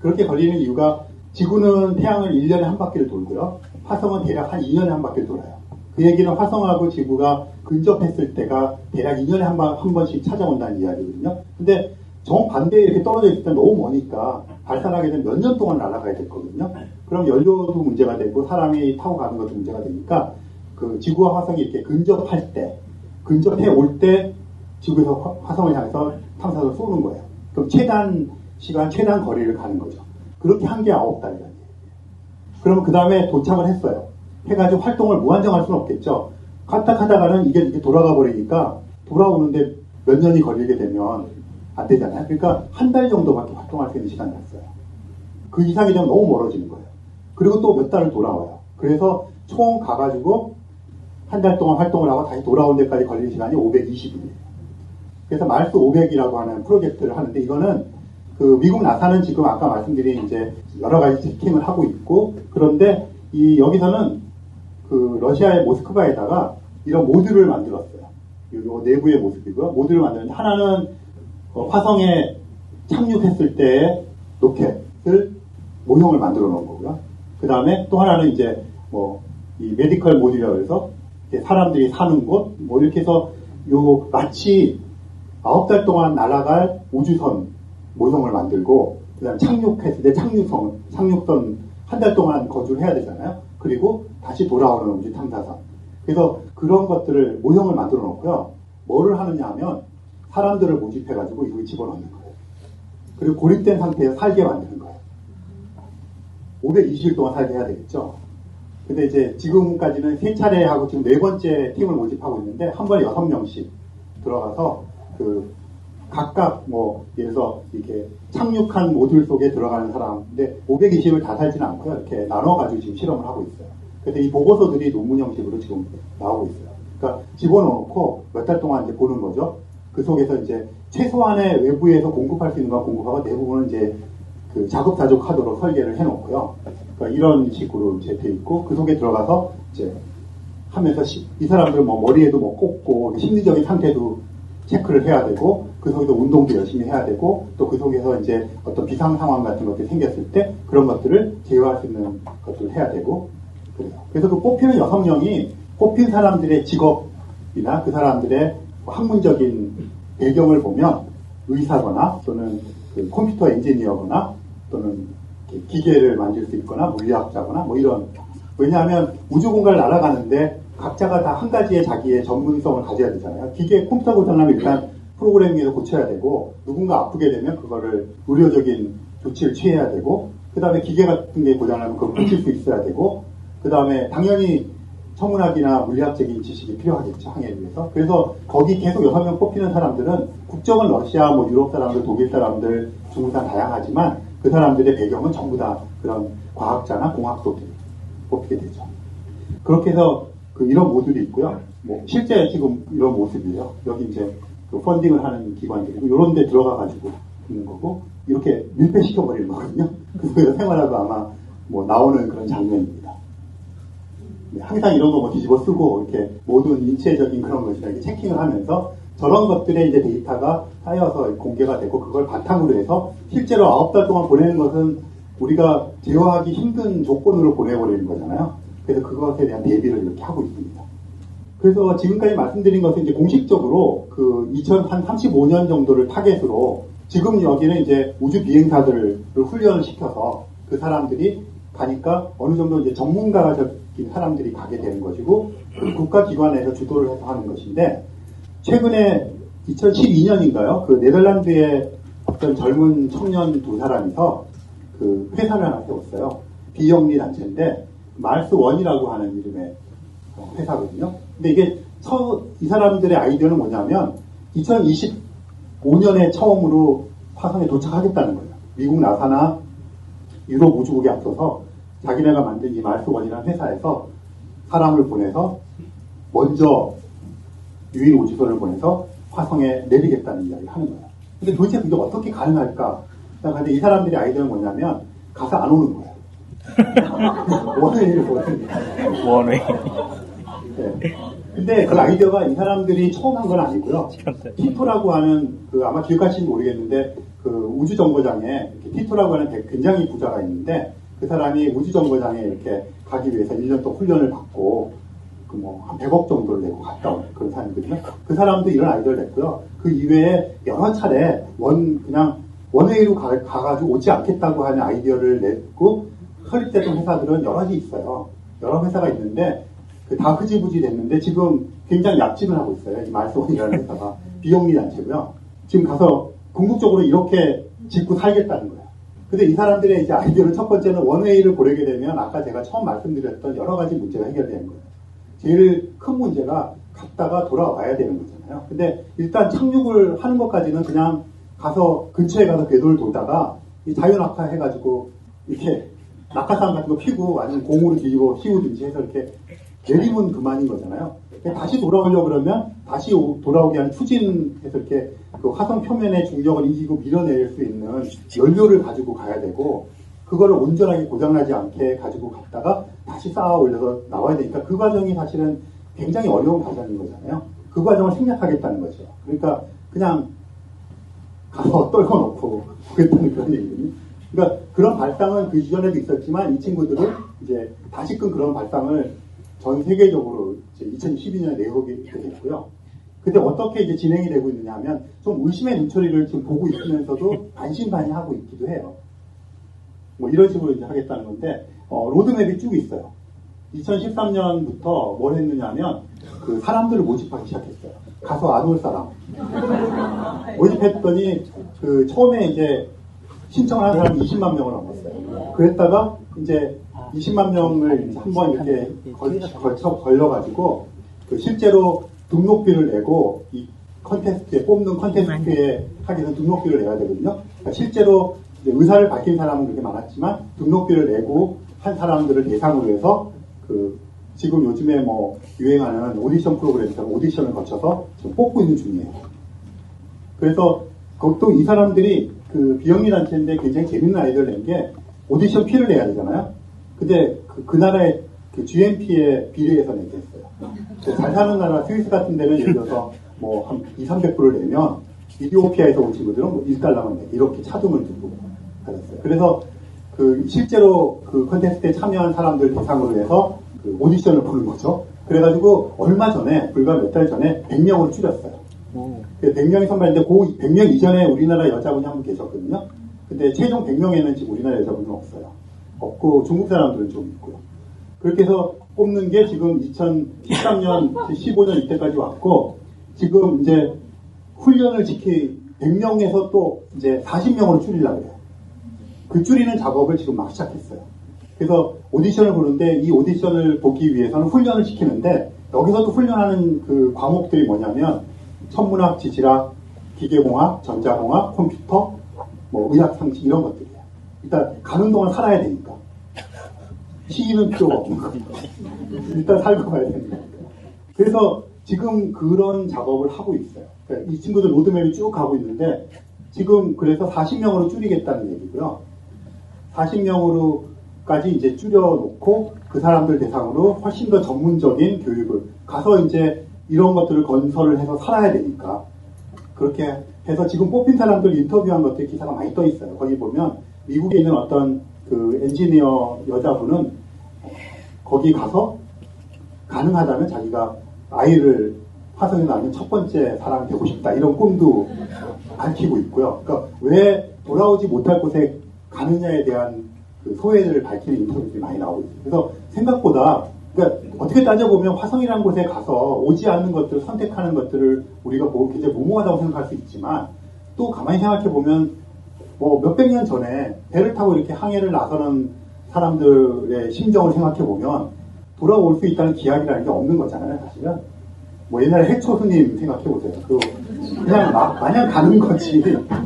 그렇게 걸리는 이유가 지구는 태양을 1년에 한 바퀴를 돌고요. 화성은 대략 한 2년에 한 바퀴를 돌아요. 그 얘기는 화성하고 지구가 근접했을 때가 대략 2년에 한 번씩 찾아온다는 이야기거든요. 근데 정반대에 이렇게 떨어져 있을 때 너무 머니까 발산하게 되면 몇 년 동안 날아가야 됐거든요. 그럼 연료도 문제가 되고 사람이 타고 가는 것도 문제가 되니까 그 지구와 화성이 이렇게 근접할 때, 근접해 올 때 지구에서 화성을 향해서 탐사선을 쏘는 거예요. 그럼 최단 시간, 최단 거리를 가는 거죠. 그렇게 한 게 9달이라는 얘기예요. 그러면 그 다음에 도착을 했어요. 해가지고 활동을 무한정할 수는 없겠죠. 카탁하다가는 이게 이렇게 돌아가 버리니까 돌아오는데 몇 년이 걸리게 되면 안 되잖아요. 그러니까 한 달 정도밖에 활동할 수 있는 시간이 났어요. 그 이상이 되면 너무 멀어지는 거예요. 그리고 또 몇 달을 돌아와요. 그래서 총 가가지고 한 달 동안 활동을 하고 다시 돌아온 데까지 걸리는 시간이 520일이에요. 그래서 마르스 500이라고 하는 프로젝트를 하는데 이거는 그 미국 나사는 지금 아까 말씀드린 이제 여러 가지 채팅을 하고 있고 그런데 이 여기서는 그 러시아의 모스크바에다가 이런 모듈을 만들었어요. 요 내부의 모습이고요. 모듈을 만들었는데 하나는 화성에 착륙했을 때의 로켓을 모형을 만들어 놓은 거고요. 그 다음에 또 하나는 이제 이 메디컬 모듈이라고 해서 사람들이 사는 곳 이렇게 해서 요 마치 9달 동안 날아갈 우주선 모형을 만들고 그 다음에 착륙했을 때 착륙선 한 달 동안 거주를 해야 되잖아요. 그리고 다시 돌아오는 우주 탐사선. 그래서 그런 것들을 모형을 만들어 놓고요. 뭐를 하느냐 하면 사람들을 모집해가지고 이걸 집어넣는 거예요. 그리고 고립된 상태에서 살게 만드는 거예요. 520일 동안 살게 해야 되겠죠. 근데 이제 지금까지는 3차례 하고 지금 4번째 팀을 모집하고 있는데 한 번에 6명씩 들어가서 각각 예를 들어서 이렇게 착륙한 모듈 속에 들어가는 사람인데 520을 다 살지는 않고요. 이렇게 나눠가지고 지금 실험을 하고 있어요. 그래서 이 보고서들이 논문 형식으로 지금 나오고 있어요. 그러니까 집어넣고 몇 달 동안 이제 보는 거죠. 그 속에서 이제 최소한의 외부에서 공급할 수 있는 건 공급하고 대부분은 이제 그 자급자족 하도록 설계를 해놓고요. 그러니까 이런 식으로 이제 돼 있고 그 속에 들어가서 이제 하면서 이 사람들은 머리에도 꽂고 심리적인 상태도 체크를 해야 되고 그 속에서 운동도 열심히 해야 되고 또 그 속에서 이제 어떤 비상 상황 같은 것들이 생겼을 때 그런 것들을 제어할 수 있는 것들을 해야 되고 그래요. 그래서 그 뽑히는 6명이 뽑힌 사람들의 직업이나 그 사람들의 학문적인 배경을 보면 의사거나 또는 그 컴퓨터 엔지니어거나 또는 기계를 만질 수 있거나 물리학자거나 이런 왜냐하면 우주 공간을 날아가는데 각자가 다 한 가지의 자기의 전문성을 가져야 되잖아요. 기계 컴퓨터 고장나면 일단 프로그래밍에서 고쳐야 되고 누군가 아프게 되면 그거를 의료적인 조치를 취해야 되고 그 다음에 기계 같은 게 고장나면 그걸 고칠 수 있어야 되고 그 다음에 당연히 천문학이나 물리학적인 지식이 필요하겠죠. 항해를 위해서. 그래서 거기 계속 6명 뽑히는 사람들은 국적은 러시아, 유럽 사람들, 독일 사람들, 중국 사람 다양하지만 그 사람들의 배경은 전부 다 그런 과학자나 공학도들이 뽑히게 되죠. 그렇게 해서 이런 모듈이 있고요. 실제 지금 이런 모습이에요. 여기 이제 펀딩을 하는 기관들이고 이런 데 들어가가지고 있는 거고 이렇게 밀폐시켜버리는 거거든요. 그래서 생활하고 아마 나오는 그런 장면입니다. 항상 이런 거 뒤집어 쓰고 이렇게 모든 인체적인 그런 것이나 이렇게 체킹을 하면서 저런 것들의 이제 데이터가 쌓여서 공개가 되고 그걸 바탕으로 해서 실제로 9달 동안 보내는 것은 우리가 제어하기 힘든 조건으로 보내버리는 거잖아요. 그래서 그것에 대한 대비를 이렇게 하고 있습니다. 그래서 지금까지 말씀드린 것은 이제 공식적으로 그 2035년 정도를 타겟으로 지금 여기는 이제 우주 비행사들을 훈련을 시켜서 그 사람들이 가니까 어느 정도 이제 전문가적인 사람들이 가게 되는 것이고 국가기관에서 주도를 해서 하는 것인데 최근에 2012년인가요? 그 네덜란드의 어떤 젊은 청년 두 사람이서 그 회사를 하나 세웠어요. 비영리 단체인데 말스1이라고 하는 이름의 회사거든요. 근데 이게 이 사람들의 아이디어는 뭐냐면 2025년에 처음으로 화성에 도착하겠다는 거예요. 미국 나사나 유럽 우주국에 앞서서 자기네가 만든 이 말스1이라는 회사에서 사람을 보내서 먼저 유인 우주선을 보내서 화성에 내리겠다는 이야기를 하는 거예요. 근데 도대체 그게 어떻게 가능할까? 근데 이 사람들의 아이디어는 뭐냐면 가서 안 오는 거예요. 원웨이를 보는 거예요. 원웨이. 네. 근데 그 아이디어가 이 사람들이 처음 한 건 아니고요. 티토라고 하는 그 아마 기억하시는지 모르겠는데 그 우주정거장에 티토라고 하는 굉장히 부자가 있는데 그 사람이 우주정거장에 이렇게 가기 위해서 1년 동안 훈련을 받고 그 뭐 한 100억 정도를 내고 갔다 온 그런 사람이거든요. 그 사람도 이런 아이디어를 냈고요. 그 이외에 여러 차례 그냥 원웨이로 가가지고 오지 않겠다고 하는 아이디어를 냈고 설립됐던 회사들은 여럿이 있어요. 여러 회사가 있는데 다 흐지부지 됐는데 지금 굉장히 약진을 하고 있어요. 이 말스1이라는 회사가 비영리 단체고요. 지금 가서 궁극적으로 이렇게 짓고 살겠다는 거예요. 근데 이 사람들의 이제 아이디어는 첫 번째는 원웨이를 보내게 되면 아까 제가 처음 말씀드렸던 여러 가지 문제가 해결되는 거예요. 제일 큰 문제가 갔다가 돌아와야 되는 거잖아요. 근데 일단 착륙을 하는 것까지는 그냥 가서 근처에 가서 궤도를 돌다가 이 자유낙하 해가지고 이렇게 낙하산 같은 거 피고 아니면 공으로 뒤집어 씌우든지 해서 이렇게 내리면 그만인 거잖아요. 다시 돌아오려고 그러면 다시 돌아오게 하는 추진해서 이렇게 그 화성 표면의 중력을 이기고 밀어낼 수 있는 연료를 가지고 가야 되고 그거를 온전하게 고장나지 않게 가지고 갔다가 다시 쌓아 올려서 나와야 되니까 그 과정이 사실은 굉장히 어려운 과정인 거잖아요. 그 과정을 생략하겠다는 거죠. 그러니까 그냥 가서 떨궈놓고 그랬다는 그런 얘기거든요. 그러니까 그런 발상은 그 이전에도 있었지만 이 친구들은 이제 다시금 그런 발상을 전 세계적으로 이제 2012년에 내놓게 됐고요. 근데 어떻게 이제 진행이 되고 있느냐 하면 좀 의심의 눈초리를 지금 보고 있으면서도 반신반의하고 있기도 해요. 뭐 이런 식으로 이제 하겠다는 건데 로드맵이 쭉 있어요. 2013년부터 뭘 했느냐 하면 그 사람들을 모집하기 시작했어요. 가서 안 올 사람. 모집했더니 그 처음에 이제 신청한 사람이 20만 명을 넘었어요. 그랬다가 이제 20만 명을 한번 이렇게 걸려가지고 그 실제로 등록비를 내고 이 컨테스트에 뽑는 컨테스트에 하기 위해서 등록비를 내야 되거든요. 그러니까 실제로 이제 의사를 밝힌 사람은 그렇게 많았지만 등록비를 내고 한 사람들을 대상으로 해서 그 지금 요즘에 뭐 유행하는 오디션 프로그램처럼 오디션을 거쳐서 지금 뽑고 있는 중이에요. 그래서 그것도 이 사람들이 그 비영리 단체인데 굉장히 재밌는 아이디어를 낸 게 오디션 피를 내야 되잖아요. 근데 그 나라의 그 GNP에 비례해서 내게 했어요. 잘 사는 나라 스위스 같은 데는 예를 들어서 뭐 한 200~300%를 내면 이디오피아에서 온 친구들은 뭐 1달러만 내 이렇게 차등을 두고 받았어요. 그래서 그 실제로 그 컨테스트에 참여한 사람들 대상으로 해서 그 오디션을 보는 거죠. 그래가지고 얼마 전에 불과 몇 달 전에 100명으로 줄였어요. 100명이 선발인데 그 100명 이전에 우리나라 여자분이 한 분 계셨거든요. 근데 최종 100명에는 지금 우리나라 여자분은 없어요. 없고 중국 사람들은 좀 있고요. 그렇게 해서 뽑는 게 지금 2013년, 15년 이때까지 왔고 지금 이제 훈련을 100명에서 또 이제 40명으로 줄이려고 해요. 그 줄이는 작업을 지금 막 시작했어요. 그래서 오디션을 보는데 이 오디션을 보기 위해서는 훈련을 시키는데 여기서도 훈련하는 그 과목들이 뭐냐면 천문학, 지질학, 기계공학, 전자공학, 컴퓨터, 뭐 의학상식 이런 것들이에요. 일단 가는 동안 살아야 되니까. 시기는 필요가 없는 거예요. 일단 살고 가야 되니까. 그래서 지금 그런 작업을 하고 있어요. 그러니까 이 친구들 로드맵이 쭉 가고 있는데 지금 그래서 40명으로 줄이겠다는 얘기고요. 40명으로까지 이제 줄여놓고 그 사람들 대상으로 훨씬 더 전문적인 교육을 가서 이제 이런 것들을 건설을 해서 살아야 되니까 그렇게 해서 지금 뽑힌 사람들 인터뷰한 것들이 기사가 많이 떠 있어요. 거기 보면 미국에 있는 어떤 그 엔지니어 여자분은 거기 가서 가능하다면 자기가 아이를 화성에 낳는 첫 번째 사람이 되고 싶다 이런 꿈도 밝히고 있고요. 그러니까 왜 돌아오지 못할 곳에 가느냐에 대한 그 소회를 밝히는 인터뷰들이 많이 나오고 있어요. 그래서 생각보다 그러니까 어떻게 따져보면 화성이라는 곳에 가서 오지 않는 것들을 선택하는 것들을 우리가 보고 굉장히 무모하다고 생각할 수 있지만 또 가만히 생각해보면 뭐 몇백 년 전에 배를 타고 이렇게 항해를 나서는 사람들의 심정을 생각해보면 돌아올 수 있다는 기약이라는 게 없는 거잖아요, 사실은. 뭐 옛날에 해초스님 생각해보세요. 그냥 마냥 가는 거지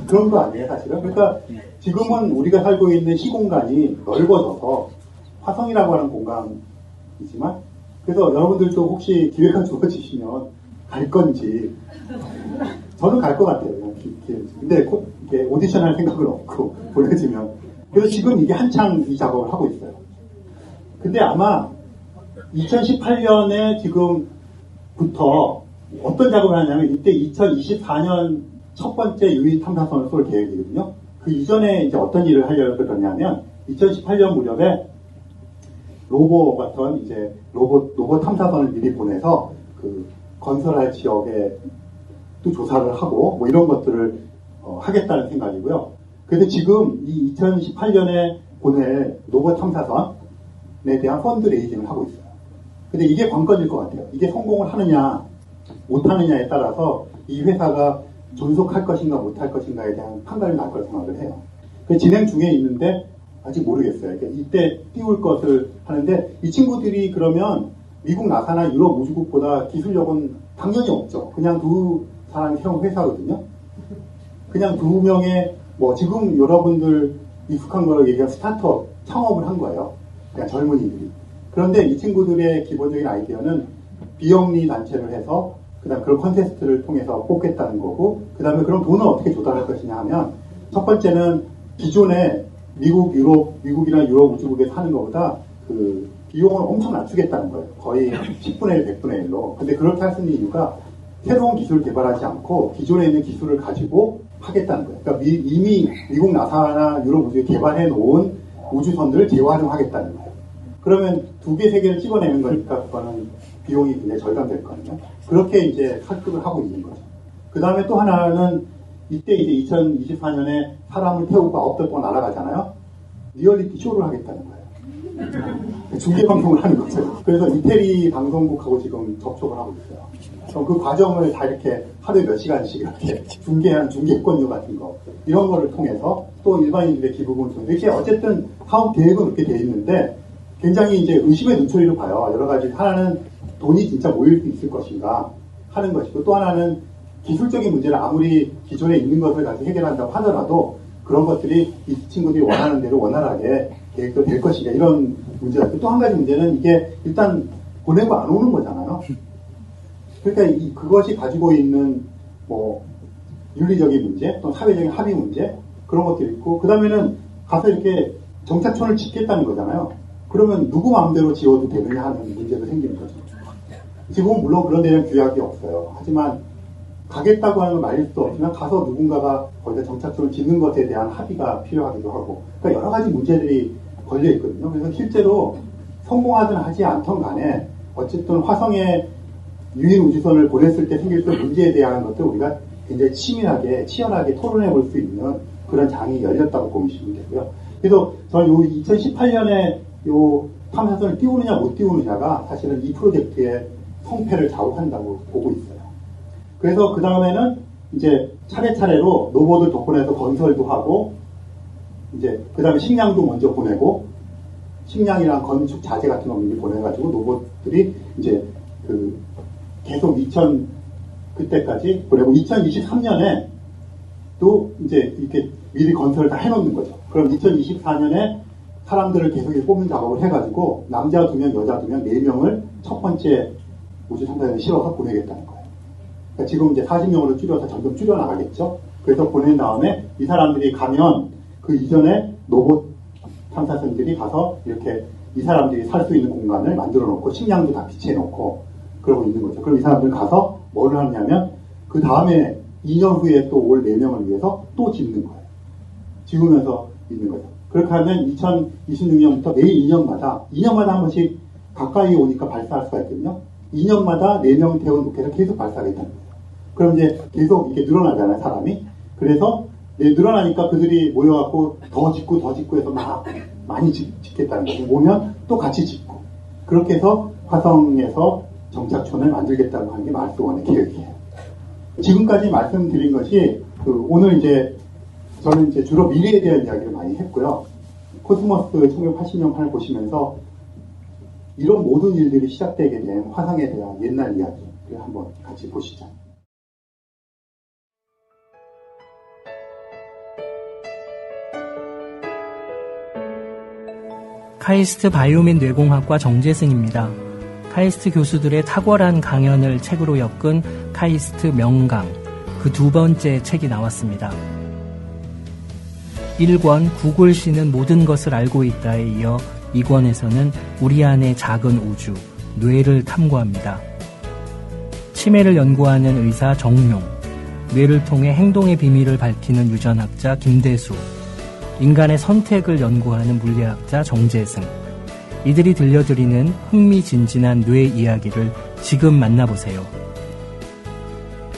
그런 거 아니에요, 사실은. 그러니까 지금은 우리가 살고 있는 시공간이 넓어져서 화성이라고 하는 공간이지만 그래서 여러분들도 혹시 기회가 주어지시면 갈 건지 저는 갈 것 같아요. 근데 이렇게 오디션 할 생각은 없고 보내지면 그래서 지금 이게 한창 이 작업을 하고 있어요. 근데 아마 2018년에 지금부터 어떤 작업을 하냐면 이때 2024년 첫 번째 유인 탐사선을 쏠 계획이거든요. 그 이전에 이제 어떤 일을 하려고 그러냐면 2018년 무렵에 로보 같은 이제 로봇 탐사선을 미리 보내서 그 건설할 지역에 또 조사를 하고 뭐 이런 것들을 하겠다는 생각이고요. 그래서 지금 이 2018년에 보낼 로봇 탐사선에 대한 펀드 레이징을 하고 있어요. 근데 이게 관건일 것 같아요. 이게 성공을 하느냐 못하느냐에 따라서 이 회사가 존속할 것인가 못할 것인가에 대한 판단이 날 거라고 생각을 해요. 진행 중에 있는데 아직 모르겠어요. 그러니까 이때 띄울 것을 하는데 이 친구들이 그러면 미국 나사나 유럽 우주국보다 기술력은 당연히 없죠. 그냥 두 사람이 세운 회사거든요. 그냥 두 명의 뭐 지금 여러분들 익숙한 거로 얘기한 스타트업 창업을 한 거예요. 그냥 젊은이들이. 그런데 이 친구들의 기본적인 아이디어는 비영리 단체를 해서 그다음 그런 콘테스트를 통해서 뽑겠다는 거고 그다음에 그럼 돈을 어떻게 조달할 것이냐 하면 첫 번째는 기존에 미국이나 유럽 우주국에서 하는 것보다 그 비용을 엄청 낮추겠다는 거예요. 거의 10분의 1, 100분의 1로. 근데 그렇게 할 수 있는 이유가 새로운 기술을 개발하지 않고 기존에 있는 기술을 가지고 하겠다는 거예요. 그러니까 이미 미국 나사나 유럽 우주에 개발해 놓은 우주선들을 재활용하겠다는 거예요. 그러면 2개, 3개를 찍어내는 거니까 그거는 비용이 굉장히 절감될 거거든요. 그렇게 이제 설득을 하고 있는 거죠. 그 다음에 또 하나는 이때 이제 2024년에 사람을 태우고 9달 동안 날아가잖아요. 리얼리티 쇼를 하겠다는 거예요. 중계 방송을 하는 거죠. 그래서 이태리 방송국하고 지금 접촉을 하고 있어요. 그럼 그 과정을 다 이렇게 하루에 몇 시간씩 이렇게 중계하는 중계권료 같은 거 이런 거를 통해서 또 일반인들의 기부금을 통해서 이렇게 어쨌든 사업 계획은 그렇게 돼 있는데 굉장히 이제 의심의 눈초리로 봐요. 여러 가지 하나는 돈이 진짜 모일 수 있을 것인가 하는 것이고 또 하나는 기술적인 문제를 아무리 기존에 있는 것을 가지고 해결한다고 하더라도 그런 것들이 이 친구들이 원하는 대로 원활하게 계획도 될 것인가 이런 문제가 있고 또 한 가지 문제는 이게 일단 보내고 안 오는 거잖아요. 그러니까 그것이 가지고 있는 뭐 윤리적인 문제 또 사회적인 합의 문제 그런 것들이 있고 그 다음에는 가서 이렇게 정착촌을 짓겠다는 거잖아요. 그러면 누구 마음대로 지어도 되느냐 하는 문제도 생기는 거죠. 지금은 물론 그런 데는 규약이 없어요. 하지만 가겠다고 하는 걸 말릴 수도 없지만 가서 누군가가 거기다 정착촌을 짓는 것에 대한 합의가 필요하기도 하고 그러니까 여러 가지 문제들이 걸려 있거든요. 그래서 실제로 성공하든 하지 않던 간에 어쨌든 화성에 유인 우주선을 보냈을 때 생길 수 있는 문제에 대한 것들 우리가 굉장히 치열하게 토론해 볼 수 있는 그런 장이 열렸다고 보시면 되고요. 그래서 저는 요 2018년에 요 탐사선을 띄우느냐 못 띄우느냐가 사실은 이 프로젝트의 성패를 좌우한다고 보고 있어요. 그래서 그 다음에는 이제 차례차례로 로봇을 덕분에서 건설도 하고 이제 그 다음에 식량도 먼저 보내고 식량이랑 건축 자재 같은 거 미리 보내가지고 로봇들이 이제 그 계속 그때까지 보내고 2023년에 또 이제 이렇게 미리 건설을 다 해놓는 거죠. 그럼 2024년에 사람들을 계속 뽑는 작업을 해가지고 남자 2명, 여자 2명, 4명을 첫 번째 우주 탐사선에 실어서 보내겠다는 거예요. 그러니까 지금 이제 40명으로 줄여서 점점 줄여나가겠죠. 그래서 보낸 다음에 이 사람들이 가면 그 이전에 로봇 탐사선들이 가서 이렇게 이 사람들이 살 수 있는 공간을 만들어 놓고 식량도 다 비치해 놓고 그러고 있는 거죠. 그럼 이 사람들 가서 뭘 하냐면 그 다음에 2년 후에 또 올 4명을 위해서 또 짓는 거예요. 지으면서 있는 거죠. 그렇게 하면 2026년부터 매일 2년마다 한 번씩 가까이 오니까 발사할 수가 있거든요. 2년마다 4명 태운 로켓을 계속 발사하겠다는 거예요. 그럼 이제 계속 이렇게 늘어나잖아요, 사람이. 그래서 늘어나니까 그들이 모여갖고 더 짓고 해서 많이 짓겠다는 거죠. 모면 또 같이 짓고. 그렇게 해서 화성에서 정착촌을 만들겠다고 하는 게 마르스원의 계획이에요. 지금까지 말씀드린 것이 오늘 이제 저는 이제 주로 미래에 대한 이야기를 많이 했고요. 코스모스 1980년판을 보시면서 이런 모든 일들이 시작되게 된 화성에 대한 옛날 이야기를 한번 같이 보시죠. 카이스트 바이오민 뇌공학과 정재승입니다. 카이스트 교수들의 탁월한 강연을 책으로 엮은 카이스트 명강, 그 두 번째 책이 나왔습니다. 1권 구글 씨는 모든 것을 알고 있다에 이어 2권에서는 우리 안의 작은 우주, 뇌를 탐구합니다. 치매를 연구하는 의사 정용, 뇌를 통해 행동의 비밀을 밝히는 유전학자 김대수, 인간의 선택을 연구하는 물리학자 정재승, 이들이 들려드리는 흥미진진한 뇌 이야기를 지금 만나보세요.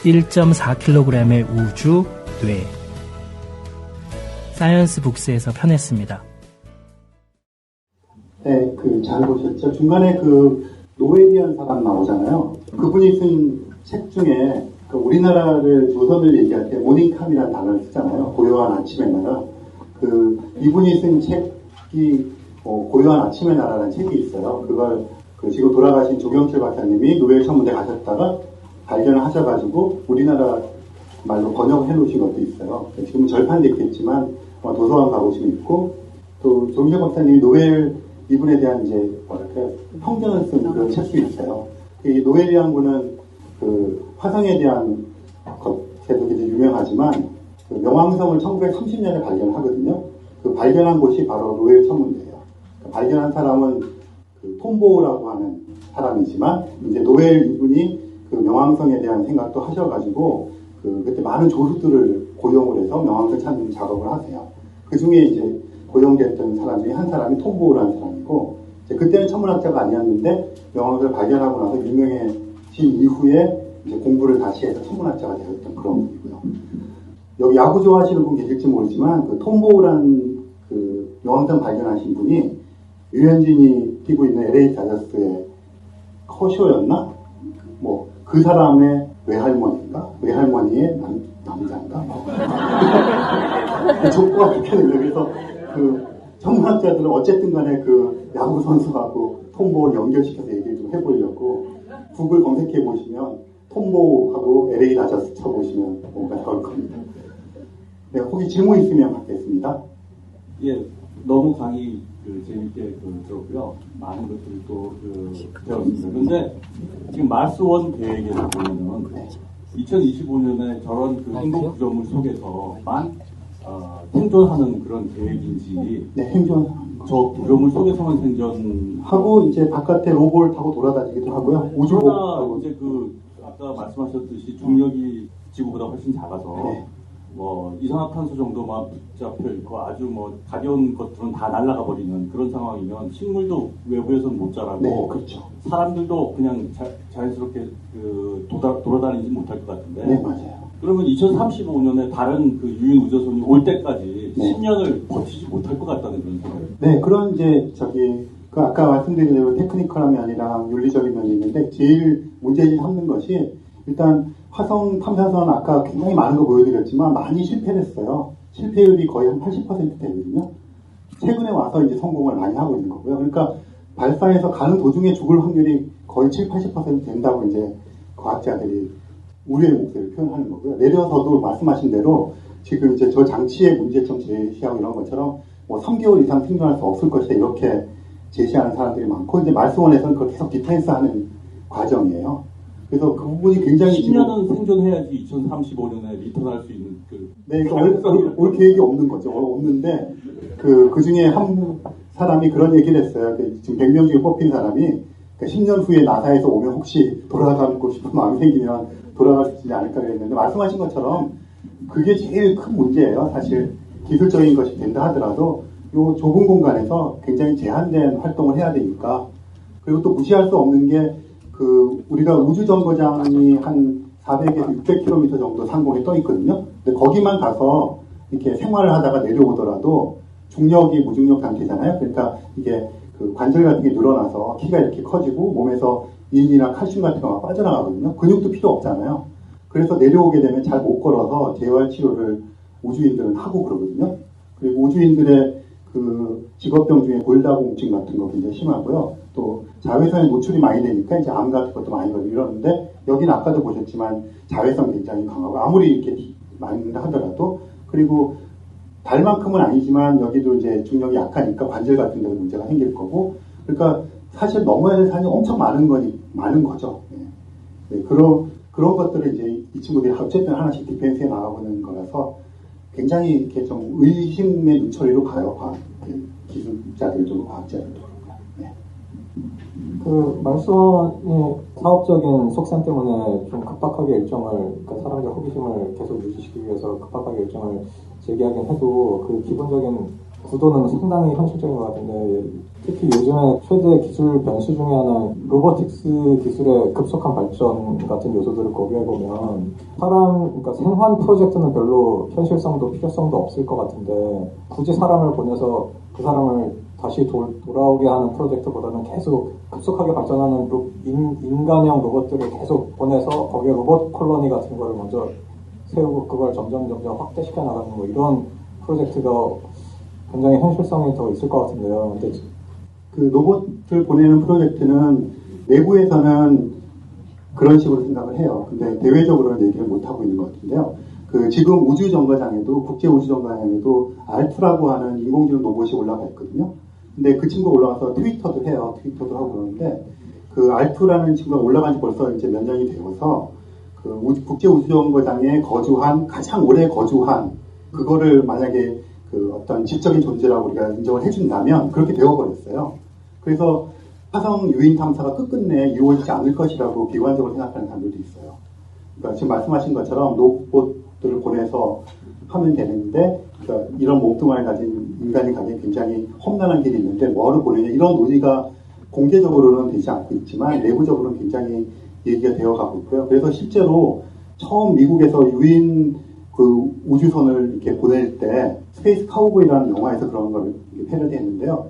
1.4kg의 우주, 뇌. 사이언스 북스에서 편했습니다. 네, 잘 보셨죠? 중간에 노엘이라는 사람 나오잖아요. 그분이 쓴 책 중에 우리나라를 조선을 얘기할 때 모닝캄이라는 단어를 쓰잖아요. 고요한 아침의 나라. 이분이 쓴 책이 고요한 아침의 나라라는 책이 있어요. 그걸 지금 돌아가신 조경철 박사님이 노벨 천문대 가셨다가 발견을 하셔가지고 우리나라 말로 번역을 해놓으신 것도 있어요. 지금은 절판됐겠지만 도서관 가보시면 있고, 또 조경철 박사님이 노벨 이분에 대한 이제 평전을 쓴 그런 책도 있어요. 이 노엘이라는 분은 화성에 대한 것에도 굉장히 유명하지만 명왕성을 1930년에 발견하거든요. 발견한 곳이 바로 노엘 천문대예요. 발견한 사람은 톰보우라고 하는 사람이지만 이제 노엘 이분이 명왕성에 대한 생각도 하셔가지고 그때 많은 조수들을 고용을 해서 명왕성 찾는 작업을 하세요. 그 중에 이제 고용됐던 사람 중에 한 사람이 톰보우라는 사람이고, 이제 그때는 천문학자가 아니었는데 명왕성을 발견하고 나서 유명해진 이후에 이제 공부를 다시 해서 천문학자가 되었던 그런 분이고요. 여기 야구 좋아하시는 분 계실지 모르지만 톰보우라는 명왕성 발견하신 분이 유현진이 뛰고 있는 LA 다저스의 커쇼였나? 그 사람의 외할머니의 남자인가? 족보가 그렇게 돼요. 그래서 천문학자들은 어쨌든 간에 야구 선수하고 톰보우를 연결시켜서 얘기를 좀 해보려고 구글 검색해 보시면 톰보우하고 LA 다저스 쳐보시면 뭔가 나올 겁니다. 네, 혹시 질문 있으면 받겠습니다. 예, 너무 강의 재밌게 들었고요. 많은 것들도 배웠습니다. 그런데 지금 마르스원 계획에서 보면은 2025년에 저런 행동 구조물 속에서만 생존하는 그런 계획인지, 네, 생존. 저 구조물 속에서만 생존하고 이제 바깥에 로봇을 타고 돌아다니기도 하고요. 우주로 이제 아까 말씀하셨듯이 중력이 지구보다 훨씬 작아서. 네. 이산화탄소 정도만 붙잡혀 있고 아주 가벼운 것들은 다 날아가 버리는 그런 상황이면 식물도 외부에서는 못 자라고, 네, 그렇죠. 사람들도 그냥 자연스럽게 돌아다니지 못할 것 같은데. 네, 맞아요. 그러면 2035년에 다른 유인 우주선이 올 때까지 네. 10년을 버티지 못할 것 같다는 그런 생각이. 네, 그런 이제 아까 말씀드린 대로 테크니컬함이 아니라 윤리적인 면이 있는데, 제일 문제를 삼는 것이 일단 화성 탐사선 아까 굉장히 많은 거 보여드렸지만 많이 실패를 했어요. 실패율이 거의 한 80% 되거든요. 최근에 와서 이제 성공을 많이 하고 있는 거고요. 그러니까 발사해서 가는 도중에 죽을 확률이 거의 70-80% 된다고 이제 과학자들이 우려의 목소리를 표현하는 거고요. 내려서도 말씀하신 대로 지금 이제 저 장치의 문제점 제시하고 이런 것처럼 3개월 이상 생존할 수 없을 것이다 이렇게 제시하는 사람들이 많고, 이제 마르스원에서는 그걸 계속 디펜스하는 과정이에요. 그래서 그 부분이 굉장히 10년은 생존해야지 2035년에 리턴할 수 있는 네, 올 계획이 없는 거죠. 없는데 그 중에 한 사람이 그런 얘기를 했어요. 지금 100명 중에 뽑힌 사람이 10년 후에 나사에서 오면 혹시 돌아가고 싶은 마음이 생기면 돌아갈 수 있지 않을까 그랬는데, 말씀하신 것처럼 그게 제일 큰 문제예요. 사실 기술적인 것이 된다 하더라도 요 좁은 공간에서 굉장히 제한된 활동을 해야 되니까, 그리고 또 무시할 수 없는 게 우리가 우주정거장이 한 400에서 600km 정도 상공에 떠 있거든요. 근데 거기만 가서 이렇게 생활을 하다가 내려오더라도 중력이 무중력 상태잖아요. 그러니까 이게 관절 같은 게 늘어나서 키가 이렇게 커지고 몸에서 인이나 칼슘 같은 거가 빠져나가거든요. 근육도 필요 없잖아요. 그래서 내려오게 되면 잘 못 걸어서 재활 치료를 우주인들은 하고 그러거든요. 그리고 우주인들의 직업병 중에 골다공증 같은 거 굉장히 심하고요. 또 자외선에 노출이 많이 되니까 이제 암 같은 것도 많이 걸리고 이러는데, 여기는 아까도 보셨지만 자외선 굉장히 강하고 아무리 이렇게 많다 하더라도, 그리고 달만큼은 아니지만 여기도 이제 중력이 약하니까 관절 같은 데도 문제가 생길 거고, 그러니까 사실 넘어야 될 산이 엄청 많은 거죠. 네, 그런 것들을 이제 이 친구들이 어쨌든 하나씩 디펜스에 나가보는 거라서 굉장히 이렇게 좀 의심의 눈초리로 가요. 기술자들도 과학자들도. 네. 말씀이 사업적인 속셈 때문에 좀 급박하게 일정을, 그러니까 사람들 호기심을 계속 유지시키기 위해서 급박하게 일정을 제기하긴 해도 기본적인 구도는 상당히 현실적인 것 같은데, 특히 요즘에 최대 기술 변수 중에 하나는 로보틱스 기술의 급속한 발전 같은 요소들을 고려해보면 그러니까 생환 프로젝트는 별로 현실성도 필요성도 없을 것 같은데, 굳이 사람을 보내서 그 사람을 다시 돌아오게 하는 프로젝트보다는 계속 급속하게 발전하는 인간형 로봇들을 계속 보내서 거기에 로봇 콜로니 같은 거를 먼저 세우고 그걸 점점 확대시켜 나가는 뭐 이런 프로젝트가 굉장히 현실성이 더 있을 것 같은데요. 근데 로봇을 보내는 프로젝트는 내부에서는 그런 식으로 생각을 해요. 근데 대외적으로는 얘기를 못 하고 있는 것 같은데요. 지금 우주정거장에도, 국제우주정거장에도 알투라고 하는 인공지능 로봇이 올라가 있거든요. 근데 그 친구가 올라가서 트위터도 해요. 트위터도 하고 그러는데, 알투라는 친구가 올라간 지 벌써 이제 몇 년이 되어서, 국제우주정거장에 가장 오래 거주한, 그거를 만약에 어떤 질적인 존재라고 우리가 인정을 해준다면, 그렇게 되어버렸어요. 그래서 화성 유인 탐사가 끝끝내 이루어지지 않을 것이라고 비관적으로 생각하는 사람들도 있어요. 그러니까 지금 말씀하신 것처럼 로봇들을 보내서 하면 되는데, 그러니까 이런 몸뚱아리 가진 인간이 가진 굉장히 험난한 길이 있는데 뭐하러 보내냐, 이런 논의가 공개적으로는 되지 않고 있지만 내부적으로는 굉장히 얘기가 되어가고 있고요. 그래서 실제로 처음 미국에서 유인 우주선을 이렇게 보낼 때 스페이스 카우보이라는 영화에서 그런 걸 패러디했는데요.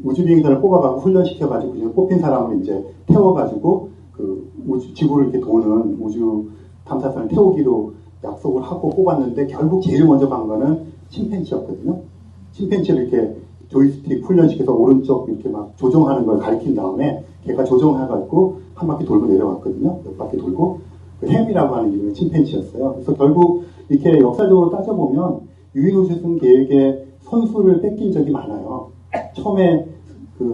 우주비행선을 뽑아가지고 훈련시켜가지고 그중에 뽑힌 사람을 이제 태워가지고 지구를 이렇게 도는 우주 탐사선을 태우기로 약속을 하고 뽑았는데, 결국 제일 먼저 간 거는 침팬지였거든요. 침팬지를 이렇게 조이스틱 훈련시켜서 오른쪽 이렇게 막 조정하는 걸 가르친 다음에 걔가 조정해가지고 한 바퀴 돌고 내려왔거든요. 몇 바퀴 돌고. 햄이라고 하는 이름의 침팬지였어요. 그래서 결국 이렇게 역사적으로 따져보면 유인우주선 계획에 선수를 뺏긴 적이 많아요. 처음에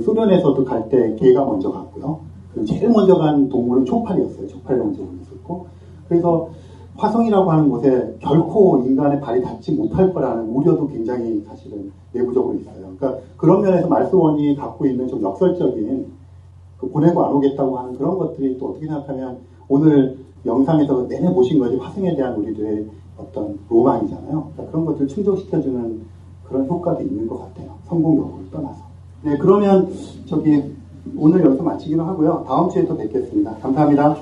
소련에서도 갈 때 개가 먼저 갔고요. 그리고 제일 먼저 간 동물은 초팔이었어요. 초팔이 먼저 보냈었고. 그래서 화성이라고 하는 곳에 결코 인간의 발이 닿지 못할 거라는 우려도 굉장히 사실은 내부적으로 있어요. 그러니까 그런 면에서 말스원이 갖고 있는 좀 역설적인 보내고 안 오겠다고 하는 그런 것들이 또 어떻게 생각하면 오늘 영상에서 내내 보신 것이 화성에 대한 우리들의 어떤 로망이잖아요. 그러니까 그런 것들을 충족시켜주는 그런 효과도 있는 것 같아요. 성공 여부를 떠나서. 네, 그러면 오늘 여기서 마치기로 하고요. 다음 주에 또 뵙겠습니다. 감사합니다.